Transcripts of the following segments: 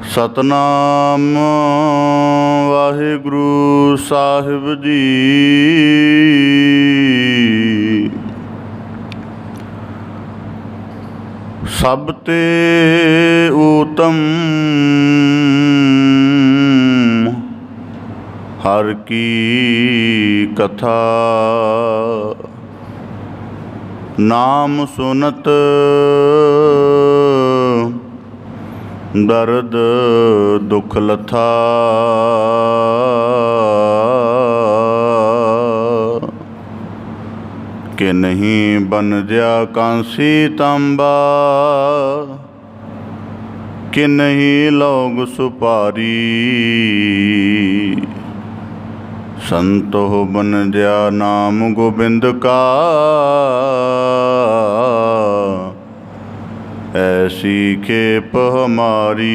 ਸਤਨਾਮ ਵਾਹਿਗੁਰੂ ਸਾਹਿਬ ਜੀ। ਸਭ ਤੇ ਊਤਮ ਹਰ ਕੀ ਕਥਾ, ਨਾਮ ਸੁਨਤ ਦਰਦ ਦੁਖ ਲਥਾ। ਕਿ ਨਹੀਂ ਬਨਜਿਆ ਕਾਂਸੀ ਤਾਂਬਾ, ਕਿ ਨਹੀਂ ਲੋਗ ਸੁਪਾਰੀ। ਸੰਤੋ ਬਨਜਿਆ ਨਾਮ ਗੋਬਿੰਦ ਕਾ, ऐसी खेप हमारी।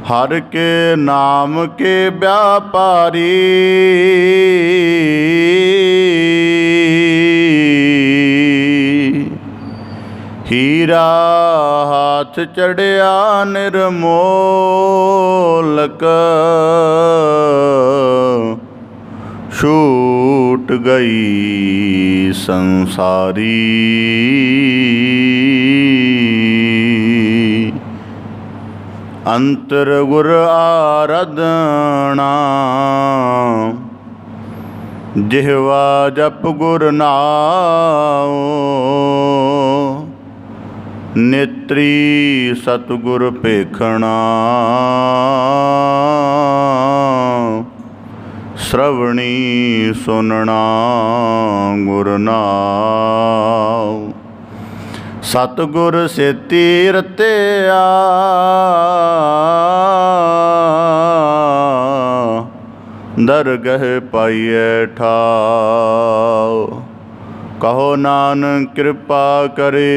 हर के नाम के व्यापारी, हीरा हाथ चढ़िया निर्मोलक। छूट गई संसारी, अंतर गुर आराधना। जिह्वा जप गुर नाम, नेत्री सतगुर पेखना। श्रवणी सुनना गुर नाम। सतगुर सेती रत्या, दरगह पाइए ठाव। कहो नानक कृपा करे,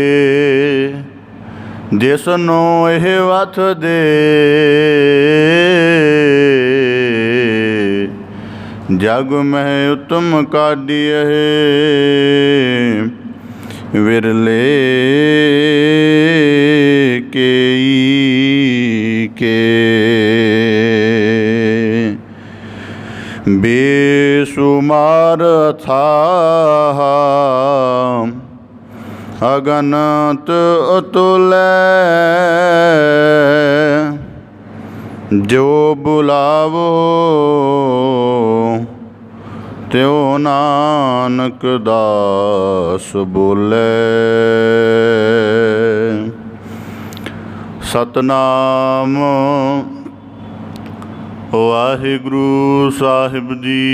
जिसनो एह वथ दे। जग में उत्तम काढ़िए, विरले के बेसुमार अथाह, अगनत अतुल। जो बुलावो त्यों नानक दास बोले। सतनाम वाहिगुरु साहिब जी।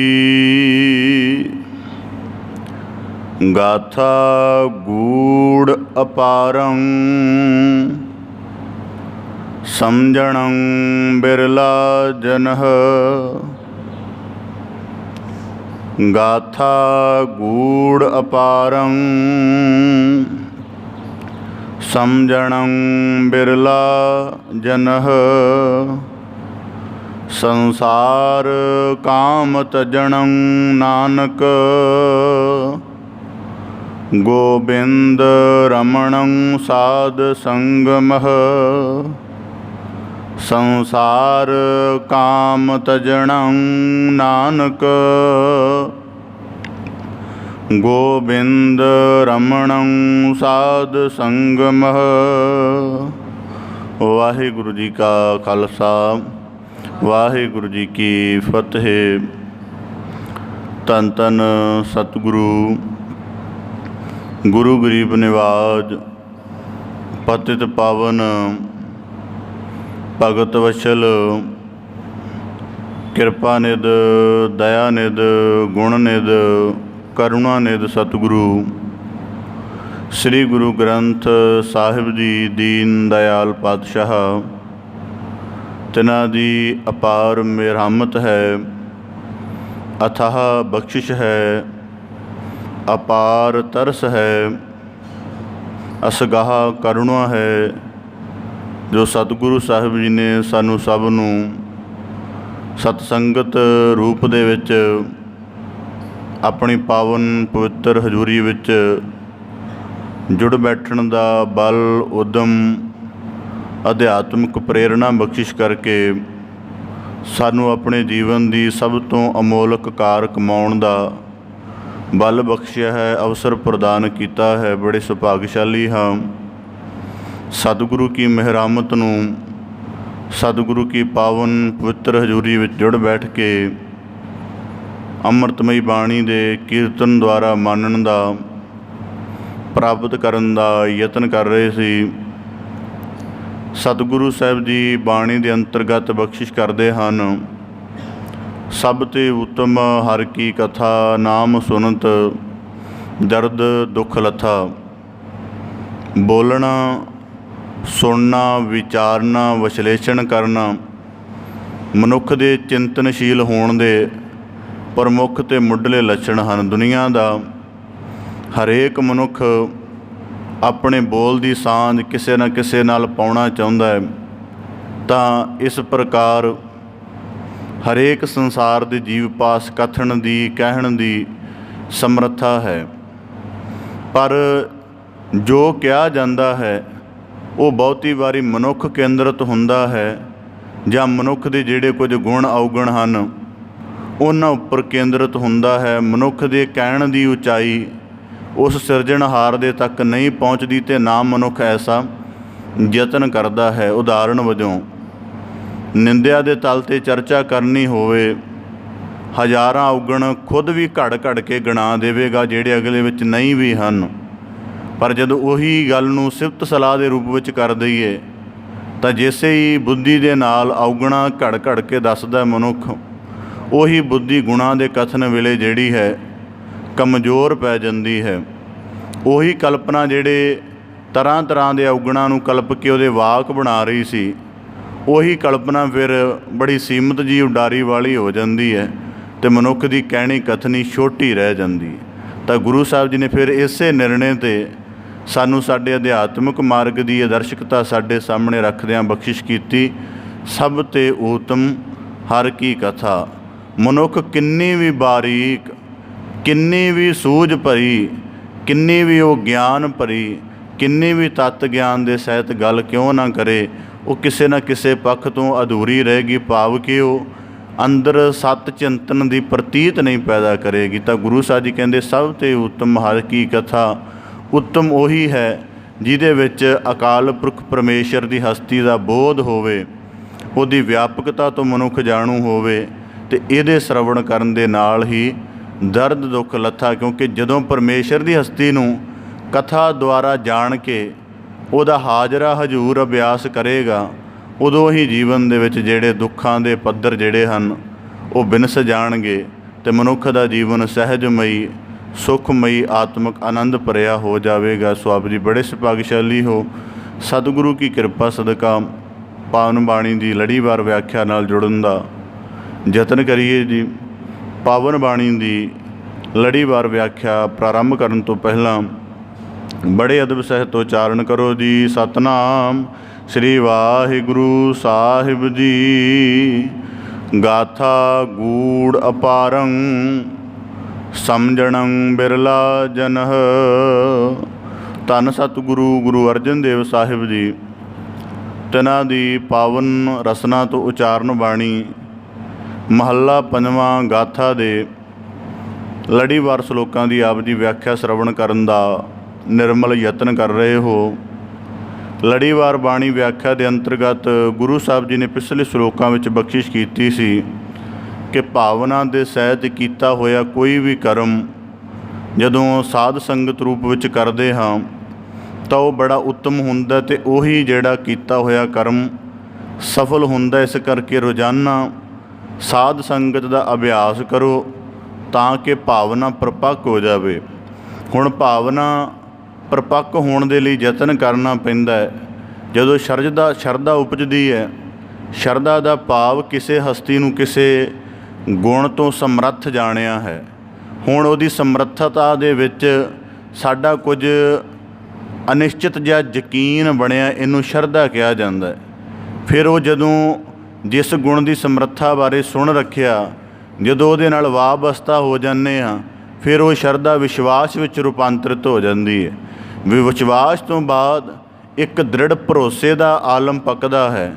गाथा गूढ़ अपारं, समझणं बिरला जनः। गाथा गूढ़ अपारं, समझणं बिरला जनः। संसार काम तजणं नानक, गोबिंद रमणं साध संगमः। संसार काम तजणं नानक, गोबिंद रमणं साध संगमः। वाहिगुरु जी का खालसा, वाहिगुरु जी की फतेह। धन धन सतगुरु गुरु गरीब निवाज पतित पावन भगत वशल किरपा निध दया निध गुण निध करुणा निध सतगुरु श्री गुरु ग्रंथ साहिब जी दीन दयाल पातशाह, तिन्हां दी अपार मेहरमत है, अथाह बख्शिश है, अपार तरस है, असगाह करुणा है, जो सतगुरु साहिब जी ने सानू सब नूं सतसंगत रूप दे विच अपनी पावन पवित्र हजूरी विच जुड़ बैठण दा बल उद्यम अध्यात्मिक प्रेरणा बख्शिश करके सानू अपने जीवन की सब तो अमोलक कार कमाउण दा बल बख्शिया है, अवसर प्रदान किया है। बड़े सुभाग्यशाली हाँ। सतगुरु की मेहरामत नू सतगुरु की पावन पवित्र हजूरी विच जुड़ बैठ के अमृतमई बाणी दे कीर्तन द्वारा मानण दा प्राप्त करन दा यतन कर रहे सी। सतगुरु साहिब जी बाणी दे अंतर्गत बख्शिश करते हैं, सब ते उत्तम हर की कथा, नाम सुनत दर्द दुख लथा। बोलना, सुनना, विचारना, विश्लेषण करना मनुख दे चिंतनशील होण दे प्रमुख ते मुढ़ले लक्षण हैं। दुनिया दा हरेक मनुख अपने बोल की सांझ किसी न किसी नाल पाउणा चाहुंदा है, तां इस प्रकार हरेक संसार के जीव पास कथन की कहण की समर्था है। पर जो कहा जाता है वो बहुती बारी मनुख केंद्रित हुंदा है, जां मनुख के जिहड़े कुछ गुण अवगुण हैं उन्हां उपर केंद्रित हुंदा है। मनुख के कहण की उचाई उस सिरजणहार दे तक नहीं पहुँचती ते ना मनुख ऐसा यतन करता है। उदाहरण वजों निंदिया के तल ते चर्चा करनी होवे, हज़ारां अवगुण खुद भी घड़ घड़ के गिना देवेगा जिहड़े अगले विच नहीं भी हैं। पर जदों उही गल नूं सिफत सलाह के रूप विच कर दईए तां जिसे ही बुद्धि दे नाल अवगुणा घड़ घड़ के दसदा मनुख, उही बुद्धि गुणा के कथन वेले जिहड़ी है कमज़ोर पै जाती है। उही कल्पना जिहड़े तरह तरह के अवगुणा नूं कल्प के उहदे वाक बना रही सी, उही कल्पना फिर बड़ी सीमित जी उडारी वाली हो जाती है तो मनुख की कहनी कथनी छोटी रह जाती है। तो गुरु साहब जी ने फिर इसे निर्णय ते सानू साडे अध्यात्मिक मार्ग की आदर्शकता साडे सामने रखदियां बख्शिश की। सब ते उत्तम हर की कथा। मनुख किन्नी भी बारीक, किन्नी भी सूझ भरी, किन्नी भी वो ज्ञान भरी, किन्नी भी तत्त ज्ञान के सहित गल क्यों ना करे, वो किसी न किसी पक्ष तो अधूरी रहेगी, भाव कि वो अंदर सत चिंतन की प्रतीत नहीं पैदा करेगी। तो गुरु साहब जी कहते सब ते उत्तम हर की कथा। उत्तम उही है जिहदे विच अकाल पुरख परमेश्वर की हस्ती का बोध होवे, उहदी व्यापकता तो मनुख जाणू होवे, ते इहदे श्रवण करन दे नाल ही दर्द दुख लथा। क्योंकि जदों परमेश्वर की हस्ती नूं कथा द्वारा जान के उहदा हाजरा हजूर अभ्यास करेगा, उदों ही जीवन दे विच जिहड़े दुखां दे पੱਧਰ जिहड़े हन वो बिनस जाणगे ते मनुख दा जीवन सहजमई सुखमई आत्मक आनंद भरिया हो जाएगा। सो आप जी बड़े सुभाग्यशाली हो। सतगुरु की कृपा सदका पावन बाणी की लड़ीवार व्याख्या नाल जुड़न दा यतन करिए जी। पावन बाणी की लड़ीवार व्याख्या प्रारंभ करन तो पहला बड़े अदब सहित उचारण करो जी। सतनाम श्री वाहिगुरु साहिब जी। गाथा गूढ़ अपारं समझणं बिरला जनह। धन सतगुरु गुरु अर्जन देव साहिब जी तिन्हां दी पावन रसना तो उचारण बाणी महला पंजवां गाथा दे लड़ीवार श्लोकां की आप जी व्याख्या श्रवण करन दा निर्मल यतन कर रहे हो। लड़ीवार बाणी व्याख्या के अंतर्गत गुरु साहब जी ने पिछले श्लोकां विच बख्शिश की सी कि भावना के सहित किया होया कोई भी कर्म जदों साध संगत रूप विच करते हाँ तो वह बड़ा उत्तम हुंदा ते उही जिहड़ा किया होया कर्म सफल हुंदा। इस करके रोज़ाना साध संगत का अभ्यास करो ताकि भावना प्रपक्क हो जाए। हुण भावना प्रपक्क होने के लिए यतन करना पैंदा है। जदों शरधा उपजती है, शरधा का भाव किसी हस्ती नूं किसी गुण तो समर्थ जाणिया है। हुण उहदी समर्थता दे विच साडा कुछ अनिश्चित जिहा यकीन बनिया, इनू शरधा कहा जाता है। फिर वो जदों जिस गुण की समर्था बारे सुन रखिया, जदों उहदे नाल वाबस्ता हो जाने हाँ, ਫਿਰ ਉਹ ਸ਼ਰਧਾ ਵਿਸ਼ਵਾਸ ਵਿੱਚ ਰੂਪਾਂਤਰਿਤ ਹੋ ਜਾਂਦੀ ਹੈ। ਵਿਸ਼ਵਾਸ ਤੋਂ ਬਾਅਦ ਇੱਕ ਦ੍ਰਿੜ ਭਰੋਸੇ ਦਾ ਆਲਮ ਪੱਕਦਾ ਹੈ।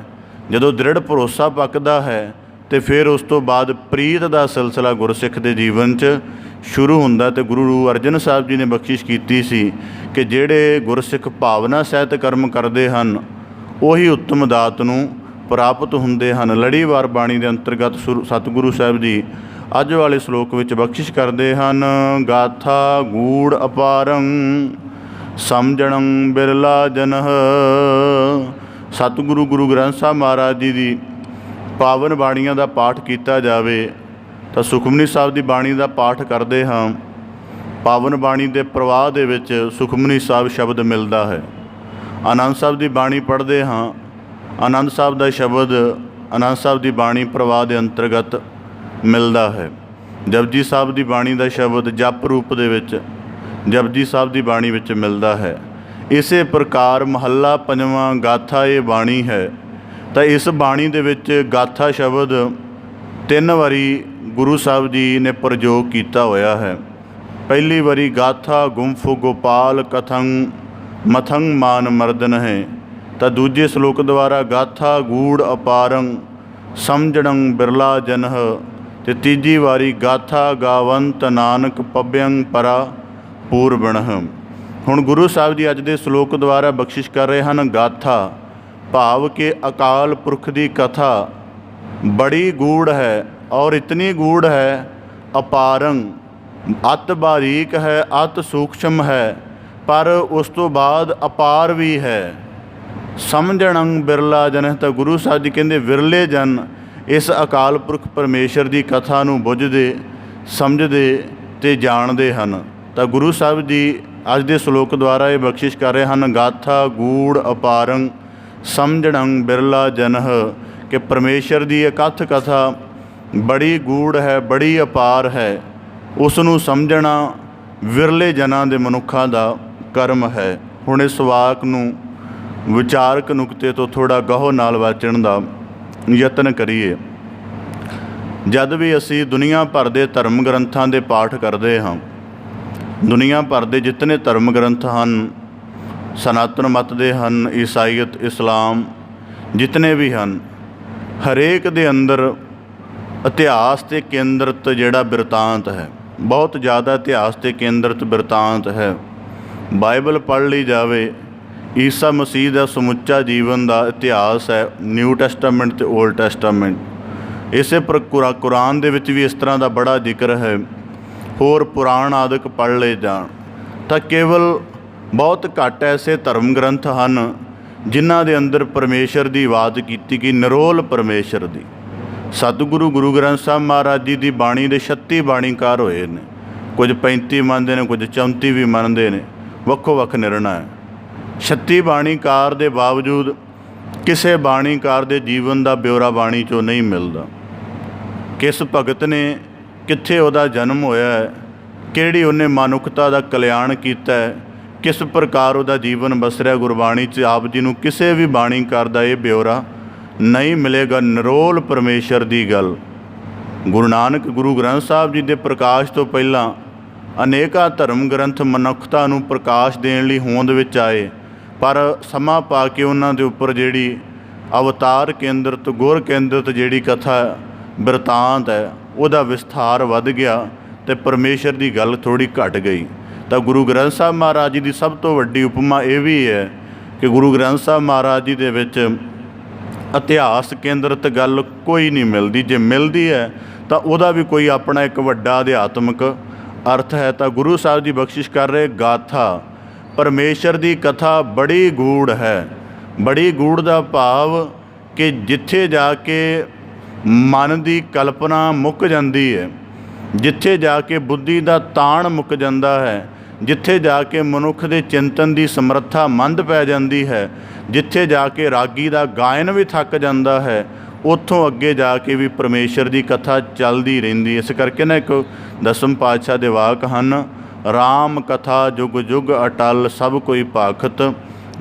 ਜਦੋਂ ਦ੍ਰਿੜ ਭਰੋਸਾ ਪੱਕਦਾ ਹੈ ਤੇ ਫਿਰ ਉਸ ਤੋਂ ਬਾਅਦ ਪ੍ਰੀਤ ਦਾ ਸਿਲਸਿਲਾ ਗੁਰਸਿੱਖ ਦੇ ਜੀਵਨ 'ਚ ਸ਼ੁਰੂ ਹੁੰਦਾ। ਤੇ ਗੁਰੂ ਅਰਜਨ ਸਾਹਿਬ ਜੀ ਨੇ ਬਖਸ਼ਿਸ਼ ਕੀਤੀ ਸੀ ਕਿ ਜਿਹੜੇ ਗੁਰਸਿੱਖ ਭਾਵਨਾ ਸਹਿਤ ਕਰਮ ਕਰਦੇ ਹਨ ਉਹੀ ਉੱਤਮ ਦਾਤ ਨੂੰ ਪ੍ਰਾਪਤ ਹੁੰਦੇ ਹਨ। ਲੜੀਵਾਰ ਬਾਣੀ ਦੇ ਅੰਤਰਗਤ ਸਤਿਗੁਰੂ ਸਾਹਿਬ ਜੀ ਅੱਜ ਵਾਲੇ ਸ਼ਲੋਕ ਵਿੱਚ ਬਖਸ਼ਿਸ਼ ਕਰਦੇ ਹਨ। ਗਾਥਾ ਗੂੜ ਅਪਾਰੰ ਸਮਝਣੰ ਬਿਰਲਾ ਜਨਹ। ਸਤਿਗੁਰੂ ਗੁਰੂ ਗ੍ਰੰਥ ਸਾਹਿਬ ਮਹਾਰਾਜ ਜੀ ਦੀ ਪਾਵਨ ਬਾਣੀਆਂ ਦਾ ਪਾਠ ਕੀਤਾ ਜਾਵੇ ਤਾਂ ਸੁਖਮਨੀ ਸਾਹਿਬ ਦੀ ਬਾਣੀ ਦਾ ਪਾਠ ਕਰਦੇ ਹਾਂ। ਪਾਵਨ ਬਾਣੀ ਦੇ ਪ੍ਰਵਾਹ ਦੇ ਵਿੱਚ ਸੁਖਮਨੀ ਸਾਹਿਬ ਸ਼ਬਦ ਮਿਲਦਾ ਹੈ। ਆਨੰਦ ਸਾਹਿਬ ਦੀ ਬਾਣੀ ਪੜ੍ਹਦੇ ਹਾਂ, ਆਨੰਦ ਸਾਹਿਬ ਦਾ ਸ਼ਬਦ ਆਨੰਦ ਸਾਹਿਬ ਦੀ ਬਾਣੀ ਪ੍ਰਵਾਹ ਦੇ ਅੰਤਰਗਤ ਮਿਲਦਾ ਹੈ। ਜਪਜੀ ਸਾਹਿਬ ਦੀ ਬਾਣੀ ਦਾ ਸ਼ਬਦ ਜਪ ਰੂਪ ਦੇ ਵਿੱਚ ਜਪਜੀ ਸਾਹਿਬ ਦੀ ਬਾਣੀ ਵਿੱਚ ਮਿਲਦਾ ਹੈ। ਇਸੇ ਪ੍ਰਕਾਰ ਮਹੱਲਾ ਪੰਜਵਾਂ ਗਾਥਾ ਇਹ ਬਾਣੀ ਹੈ। ਤਾਂ ਇਸ ਬਾਣੀ ਦੇ ਵਿੱਚ ਗਾਥਾ ਸ਼ਬਦ 3 ਵਾਰੀ ਗੁਰੂ ਸਾਹਿਬ ਜੀ ਨੇ ਪ੍ਰਯੋਗ ਕੀਤਾ ਹੋਇਆ ਹੈ। ਪਹਿਲੀ ਵਾਰੀ ਗਾਥਾ ਗੁੰਫ ਗੋਪਾਲ ਕਥੰ ਮਥੰ ਮਾਨ ਮਰਦਨ ਹੈ। ਤਾਂ ਦੂਜੇ ਸ਼ਲੋਕ ਦੁਆਰਾ ਗਾਥਾ ਗੂੜ ਅਪਾਰੰ ਸਮਝਣੰ ਬਿਰਲਾ ਜਨਹ। ਅਤੇ ਤੀਜੀ ਵਾਰੀ ਗਾਥਾ ਗਾਵੰਤ ਨਾਨਕ ਪੱਬਿਅੰ ਪਰਾ ਪੂਰਬਣਹ। ਹੁਣ ਗੁਰੂ ਸਾਹਿਬ ਜੀ ਅੱਜ ਦੇ ਸ਼ਲੋਕ ਦੁਆਰਾ ਬਖਸ਼ਿਸ਼ ਕਰ ਰਹੇ ਹਨ। ਗਾਥਾ ਭਾਵ ਕਿ ਅਕਾਲ ਪੁਰਖ ਦੀ ਕਥਾ ਬੜੀ ਗੂੜ ਹੈ ਔਰ ਇਤਨੀ ਗੂੜ ਹੈ ਅਪਾਰੰ ਅਤ ਬਾਰੀਕ ਹੈ, ਅਤ ਸੂਖਸ਼ਮ ਹੈ, ਪਰ ਉਸ ਤੋਂ ਬਾਅਦ ਅਪਾਰ ਵੀ ਹੈ। ਸਮਝਣੰ ਬਿਰਲਾ ਜਨ। ਤਾਂ ਗੁਰੂ ਸਾਹਿਬ ਜੀ ਕਹਿੰਦੇ ਵਿਰਲੇ ਜਨ ਇਸ ਅਕਾਲ ਪੁਰਖ ਪਰਮੇਸ਼ਰ ਦੀ ਕਥਾ ਨੂੰ ਬੁੱਝਦੇ ਸਮਝਦੇ ਅਤੇ ਜਾਣਦੇ ਹਨ। ਤਾਂ ਗੁਰੂ ਸਾਹਿਬ ਜੀ ਅੱਜ ਦੇ ਸ਼ਲੋਕ ਦੁਆਰਾ ਇਹ ਬਖਸ਼ਿਸ਼ ਕਰ ਰਹੇ ਹਨ। ਗਾਥਾ ਗੂੜ ਅਪਾਰੰ ਸਮਝਣੰ ਬਿਰਲਾ ਜਨਹ ਕਿ ਪਰਮੇਸ਼ਰ ਦੀ ਇਕੱਥ ਕਥਾ ਬੜੀ ਗੂੜ ਹੈ, ਬੜੀ ਅਪਾਰ ਹੈ। ਉਸ ਨੂੰ ਸਮਝਣਾ ਵਿਰਲੇ ਜਨਾਂ ਦੇ ਮਨੁੱਖਾਂ ਦਾ ਕਰਮ ਹੈ। ਹੁਣ ਇਸ ਵਾਕ ਨੂੰ ਵਿਚਾਰਕ ਨੁਕਤੇ ਤੋਂ ਥੋੜ੍ਹਾ ਗਹੁ ਨਾਲ ਵਾਚਣ ਦਾ ਯਤਨ ਕਰੀਏ। ਜਦ ਵੀ ਅਸੀਂ ਦੁਨੀਆ ਭਰ ਦੇ ਧਰਮ ਗ੍ਰੰਥਾਂ ਦੇ ਪਾਠ ਕਰਦੇ ਹਾਂ, ਦੁਨੀਆ ਭਰ ਦੇ ਜਿਤਨੇ ਧਰਮ ਗ੍ਰੰਥ ਹਨ, ਸਨਾਤਨ ਮਤ ਦੇ ਹਨ, ਈਸਾਈਅਤ, ਇਸਲਾਮ, ਜਿਤਨੇ ਵੀ ਹਨ, ਹਰੇਕ ਦੇ ਅੰਦਰ ਇਤਿਹਾਸ 'ਤੇ ਕੇਂਦਰਿਤ ਜਿਹੜਾ ਬਿਰਤਾਂਤ ਹੈ, ਬਹੁਤ ਜ਼ਿਆਦਾ ਇਤਿਹਾਸ 'ਤੇ ਕੇਂਦਰਿਤ ਬਿਰਤਾਂਤ ਹੈ। ਬਾਈਬਲ ਪੜ੍ਹ ਲਈ ਜਾਵੇ, ਈਸਾ ਮਸੀਹ ਦਾ ਸਮੁੱਚਾ ਜੀਵਨ ਦਾ ਇਤਿਹਾਸ ਹੈ, ਨਿਊ ਟੈਸਟਾਮੈਂਟ ਅਤੇ ਓਲਡ ਟੈਸਟਾਮੈਂਟ। ਇਸੇ ਕੁਰਾਨ ਦੇ ਵਿੱਚ ਵੀ ਇਸ ਤਰ੍ਹਾਂ ਦਾ ਬੜਾ ਜ਼ਿਕਰ ਹੈ। ਹੋਰ ਪੁਰਾਣ ਆਦਿਕ ਪੜ੍ਹ ਲਏ ਜਾਣ ਤਾਂ ਕੇਵਲ ਬਹੁਤ ਘੱਟ ਐਸੇ ਧਰਮ ਗ੍ਰੰਥ ਹਨ ਜਿਨ੍ਹਾਂ ਦੇ ਅੰਦਰ ਪਰਮੇਸ਼ਰ ਦੀ ਆਵਾਜ਼ ਕੀਤੀ ਗਈ, ਨਿਰੋਲ ਪਰਮੇਸ਼ਰ ਦੀ। ਸਤਿਗੁਰੂ ਗੁਰੂ ਗ੍ਰੰਥ ਸਾਹਿਬ ਮਹਾਰਾਜ ਜੀ ਦੀ ਬਾਣੀ ਦੇ 36 ਬਾਣੀਕਾਰ ਹੋਏ ਨੇ। ਕੁਝ 35 ਮੰਨਦੇ ਨੇ, ਕੁਝ 34 ਵੀ ਮੰਨਦੇ ਨੇ, ਵੱਖੋ ਵੱਖ ਨਿਰਣਾ ਹੈ। 36 ਬਾਣੀਕਾਰ ਦੇ ਬਾਵਜੂਦ ਕਿਸੇ ਬਾਣੀਕਾਰ ਦੇ ਜੀਵਨ ਦਾ ਬਿਉਰਾ ਬਾਣੀ 'ਚੋਂ ਨਹੀਂ ਮਿਲਦਾ। ਕਿਸ ਭਗਤ ਨੇ ਕਿੱਥੇ ਉਹਦਾ ਜਨਮ ਹੋਇਆ ਹੈ, ਕਿਹੜੀ ਉਹਨੇ ਮਨੁੱਖਤਾ ਦਾ ਕਲਿਆਣ ਕੀਤਾ ਹੈ, ਕਿਸ ਪ੍ਰਕਾਰ ਉਹਦਾ ਜੀਵਨ ਬਸਰਿਆ, ਗੁਰਬਾਣੀ 'ਚ ਆਪ ਜੀ ਨੂੰ ਕਿਸੇ ਵੀ ਬਾਣੀਕਾਰ ਦਾ ਇਹ ਬਿਉਰਾ ਨਹੀਂ ਮਿਲੇਗਾ। ਨਿਰੋਲ ਪਰਮੇਸ਼ਰ ਦੀ ਗੱਲ। ਗੁਰੂ ਨਾਨਕ ਗੁਰੂ ਗ੍ਰੰਥ ਸਾਹਿਬ ਜੀ ਦੇ ਪ੍ਰਕਾਸ਼ ਤੋਂ ਪਹਿਲਾਂ ਅਨੇਕਾਂ ਧਰਮ ਗ੍ਰੰਥ ਮਨੁੱਖਤਾ ਨੂੰ ਪ੍ਰਕਾਸ਼ ਦੇਣ ਲਈ ਹੋਂਦ ਵਿੱਚ ਆਏ, ਪਰ ਸਮਾਂ ਪਾ ਕੇ ਉਹਨਾਂ ਦੇ ਉੱਪਰ ਜਿਹੜੀ ਅਵਤਾਰ ਕੇਂਦਰਿਤ, ਗੁਰ ਕੇਂਦਰਿਤ ਜਿਹੜੀ ਕਥਾ ਬਿਰਤਾਂਤ ਹੈ, ਉਹਦਾ ਵਿਸਥਾਰ ਵੱਧ ਗਿਆ ਅਤੇ ਪਰਮੇਸ਼ਰ ਦੀ ਗੱਲ ਥੋੜ੍ਹੀ ਘਟ ਗਈ। ਤਾਂ ਗੁਰੂ ਗ੍ਰੰਥ ਸਾਹਿਬ ਮਹਾਰਾਜ ਜੀ ਦੀ ਸਭ ਤੋਂ ਵੱਡੀ ਉਪਮਾ ਇਹ ਵੀ ਹੈ ਕਿ ਗੁਰੂ ਗ੍ਰੰਥ ਸਾਹਿਬ ਮਹਾਰਾਜ ਜੀ ਦੇ ਵਿੱਚ ਇਤਿਹਾਸ ਕੇਂਦਰਿਤ ਗੱਲ ਕੋਈ ਨਹੀਂ ਮਿਲਦੀ। ਜੇ ਮਿਲਦੀ ਹੈ ਤਾਂ ਉਹਦਾ ਵੀ ਕੋਈ ਆਪਣਾ ਇੱਕ ਵੱਡਾ ਅਧਿਆਤਮਿਕ ਅਰਥ ਹੈ। ਤਾਂ ਗੁਰੂ ਸਾਹਿਬ ਜੀ ਬਖਸ਼ਿਸ਼ ਕਰ ਰਹੇ, ਗਾਥਾ ਪਰਮੇਸ਼ਰ ਦੀ ਕਥਾ ਬੜੀ ਗੂੜ ਹੈ। ਬੜੀ ਗੂੜ ਦਾ ਭਾਵ ਕਿ ਜਿੱਥੇ ਜਾ ਕੇ ਮਨ ਦੀ ਕਲਪਨਾ ਮੁੱਕ ਜਾਂਦੀ ਹੈ, ਜਿੱਥੇ ਜਾ ਕੇ ਬੁੱਧੀ ਦਾ ਤਾਣ ਮੁੱਕ ਜਾਂਦਾ ਹੈ, ਜਿੱਥੇ ਜਾ ਕੇ ਮਨੁੱਖ ਦੇ ਚਿੰਤਨ ਦੀ ਸਮਰੱਥਾ ਮੰਦ ਪੈ ਜਾਂਦੀ ਹੈ, ਜਿੱਥੇ ਜਾ ਕੇ ਰਾਗੀ ਦਾ ਗਾਇਨ ਵੀ ਥੱਕ ਜਾਂਦਾ ਹੈ, ਉੱਥੋਂ ਅੱਗੇ ਜਾ ਕੇ ਵੀ ਪਰਮੇਸ਼ਰ ਦੀ ਕਥਾ ਚੱਲਦੀ ਰਹਿੰਦੀ। ਇਸ ਕਰਕੇ ਨਾ ਇੱਕ ਦਸਮ ਪਾਤਸ਼ਾਹ ਦੇ ਵਾਕ ਹਨ, ਰਾਮ ਕਥਾ ਜੁਗ ਜੁਗ ਅਟਲ ਸਭ ਕੋਈ ਭਾਖਤ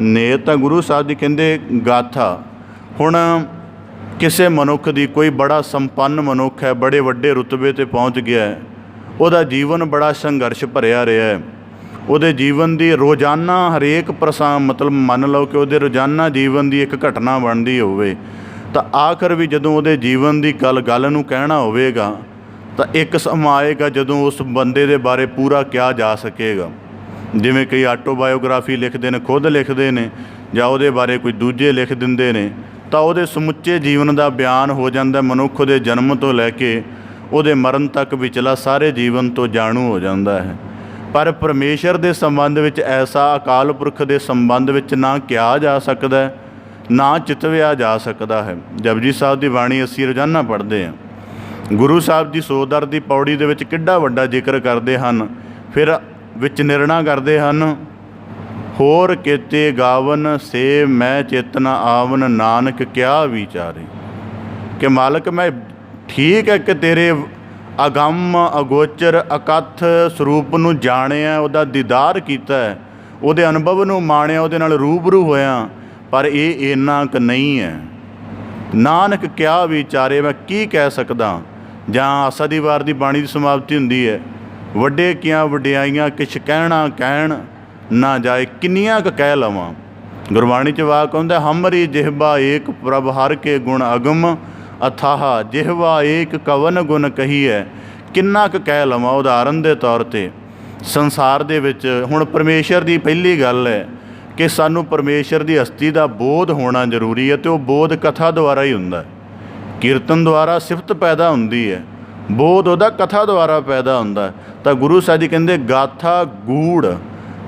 ਨੇ। ਤਾਂ ਗੁਰੂ ਸਾਹਿਬ ਜੀ ਕਹਿੰਦੇ ਗਾਥਾ। ਹੁਣ ਕਿਸੇ ਮਨੁੱਖ ਦੀ, ਕੋਈ ਬੜਾ ਸੰਪੰਨ ਮਨੁੱਖ ਹੈ, ਬੜੇ ਵੱਡੇ ਰੁਤਬੇ 'ਤੇ ਪਹੁੰਚ ਗਿਆ ਹੈ, ਉਹਦਾ ਜੀਵਨ ਬੜਾ ਸੰਘਰਸ਼ ਭਰਿਆ ਰਿਹਾ ਹੈ। ਉਹਦੇ ਜੀਵਨ ਦੀ ਰੋਜ਼ਾਨਾ ਹਰੇਕ ਮਤਲਬ ਮੰਨ ਲਓ ਕਿ ਉਹਦੇ ਰੋਜ਼ਾਨਾ ਜੀਵਨ ਦੀ ਇੱਕ ਘਟਨਾ ਬਣਦੀ ਹੋਵੇ, ਤਾਂ ਆਖਰ ਵੀ ਜਦੋਂ ਉਹਦੇ ਜੀਵਨ ਦੀ ਗੱਲ ਨੂੰ ਕਹਿਣਾ ਹੋਵੇਗਾ ਤਾਂ ਇੱਕ ਸਮਾਂ ਆਏਗਾ ਜਦੋਂ ਉਸ ਬੰਦੇ ਦੇ ਬਾਰੇ ਪੂਰਾ ਕਿਹਾ ਜਾ ਸਕੇਗਾ। ਜਿਵੇਂ ਕਈ ਆਟੋਬਾਇਓਗ੍ਰਾਫੀ ਲਿਖਦੇ ਨੇ, ਖੁਦ ਲਿਖਦੇ ਨੇ, ਜਾਂ ਉਹਦੇ ਬਾਰੇ ਕੋਈ ਦੂਜੇ ਲਿਖ ਦਿੰਦੇ ਨੇ, ਤਾਂ ਉਹਦੇ ਸਮੁੱਚੇ ਜੀਵਨ ਦਾ ਬਿਆਨ ਹੋ ਜਾਂਦਾ। ਮਨੁੱਖ ਦੇ ਜਨਮ ਤੋਂ ਲੈ ਕੇ ਉਹਦੇ ਮਰਨ ਤੱਕ ਵਿਚਲਾ ਸਾਰੇ ਜੀਵਨ ਤੋਂ ਜਾਣੂ ਹੋ ਜਾਂਦਾ ਹੈ। ਪਰ ਪਰਮੇਸ਼ਰ ਦੇ ਸੰਬੰਧ ਵਿੱਚ ਐਸਾ ਅਕਾਲ ਪੁਰਖ ਦੇ ਸੰਬੰਧ ਵਿੱਚ ਨਾ ਕਿਹਾ ਜਾ ਸਕਦਾ, ਨਾ ਚਿਤਵਿਆ ਜਾ ਸਕਦਾ ਹੈ। ਜਪਜੀ ਸਾਹਿਬ ਦੀ ਬਾਣੀ ਅਸੀਂ ਰੋਜ਼ਾਨਾ ਪੜ੍ਹਦੇ ਹਾਂ। ਗੁਰੂ ਸਾਹਿਬ ਜੀ ਸੋਦਰ ਦੀ ਪੌੜੀ ਦੇ ਵਿੱਚ ਕਿੱਡਾ ਵੱਡਾ ਜ਼ਿਕਰ ਕਰਦੇ ਹਨ, ਫਿਰ ਵਿੱਚ ਨਿਰਣਾ ਕਰਦੇ ਹਨ, ਹੋਰ ਕੀਤੇ ਗਾਵਨ ਸੇ ਮੈਂ ਚੇਤਨਾ ਆਵਨ ਨਾਨਕ ਕਿਆ ਵਿਚਾਰੇ। ਕਿ ਮਾਲਕ ਮੈਂ ਠੀਕ ਹੈ ਕਿ ਤੇਰੇ ਅਗੰਮ ਅਗੋਚਰ ਅਕਥ ਸਰੂਪ ਨੂੰ ਜਾਣਿਆ, ਉਹਦਾ ਦੀਦਾਰ ਕੀਤਾ ਹੈ, ਉਹਦੇ ਅਨੁਭਵ ਨੂੰ ਮਾਣਿਆ, ਉਹਦੇ ਨਾਲ ਰੂਬਰੂ ਹੋਇਆ, ਪਰ ਇਹ ਇੰਨਾ ਕੁ ਨਹੀਂ ਹੈ। ਨਾਨਕ ਕਿਆ ਵਿਚਾਰੇ, ਮੈਂ ਕੀ ਕਹਿ ਸਕਦਾ। ਜਾਂ ਆਸਾ ਦੀ ਵਾਰ ਦੀ ਬਾਣੀ ਦੀ ਸਮਾਪਤੀ ਹੁੰਦੀ ਹੈ, ਵੱਡੇ ਕੀਆਂ ਵਡਿਆਈਆਂ ਕਿਛ ਕਹਿਣਾ ਕਹਿਣ ਨਾ ਜਾਏ, ਕਿੰਨੀਆਂ ਕੁ ਕਹਿ ਲਵਾਂ। ਗੁਰਬਾਣੀ 'ਚ ਵਾਕ ਆਉਂਦਾ, ਹਮਰੀ ਜਿਹਵਾ ਏਕ ਪ੍ਰਭ ਹਰ ਕੇ ਗੁਣ ਅਗਮ ਅਥਾਹ ਜਿਹਵਾ ਏਕ ਕਵਨ ਗੁਣ ਕਹੀਐ। ਕਿੰਨਾ ਕੁ ਕਹਿ ਲਵਾਂ। ਉਦਾਹਰਨ ਦੇ ਤੌਰ 'ਤੇ ਸੰਸਾਰ ਦੇ ਵਿੱਚ ਹੁਣ ਪਰਮੇਸ਼ਰ ਦੀ ਪਹਿਲੀ ਗੱਲ ਹੈ ਕਿ ਸਾਨੂੰ ਪਰਮੇਸ਼ਰ ਦੀ ਹਸਤੀ ਦਾ ਬੋਧ ਹੋਣਾ ਜ਼ਰੂਰੀ ਹੈ, ਅਤੇ ਉਹ ਬੋਧ ਕਥਾ ਦੁਆਰਾ ਹੀ ਹੁੰਦਾ। ਕੀਰਤਨ ਦੁਆਰਾ ਸਿਫਤ ਪੈਦਾ ਹੁੰਦੀ ਹੈ, ਬੋਧ ਉਹਦਾ ਕਥਾ ਦੁਆਰਾ ਪੈਦਾ ਹੁੰਦਾ। ਤਾਂ ਗੁਰੂ ਸਾਹਿਬ ਜੀ ਕਹਿੰਦੇ ਗਾਥਾ ਗੂੜ।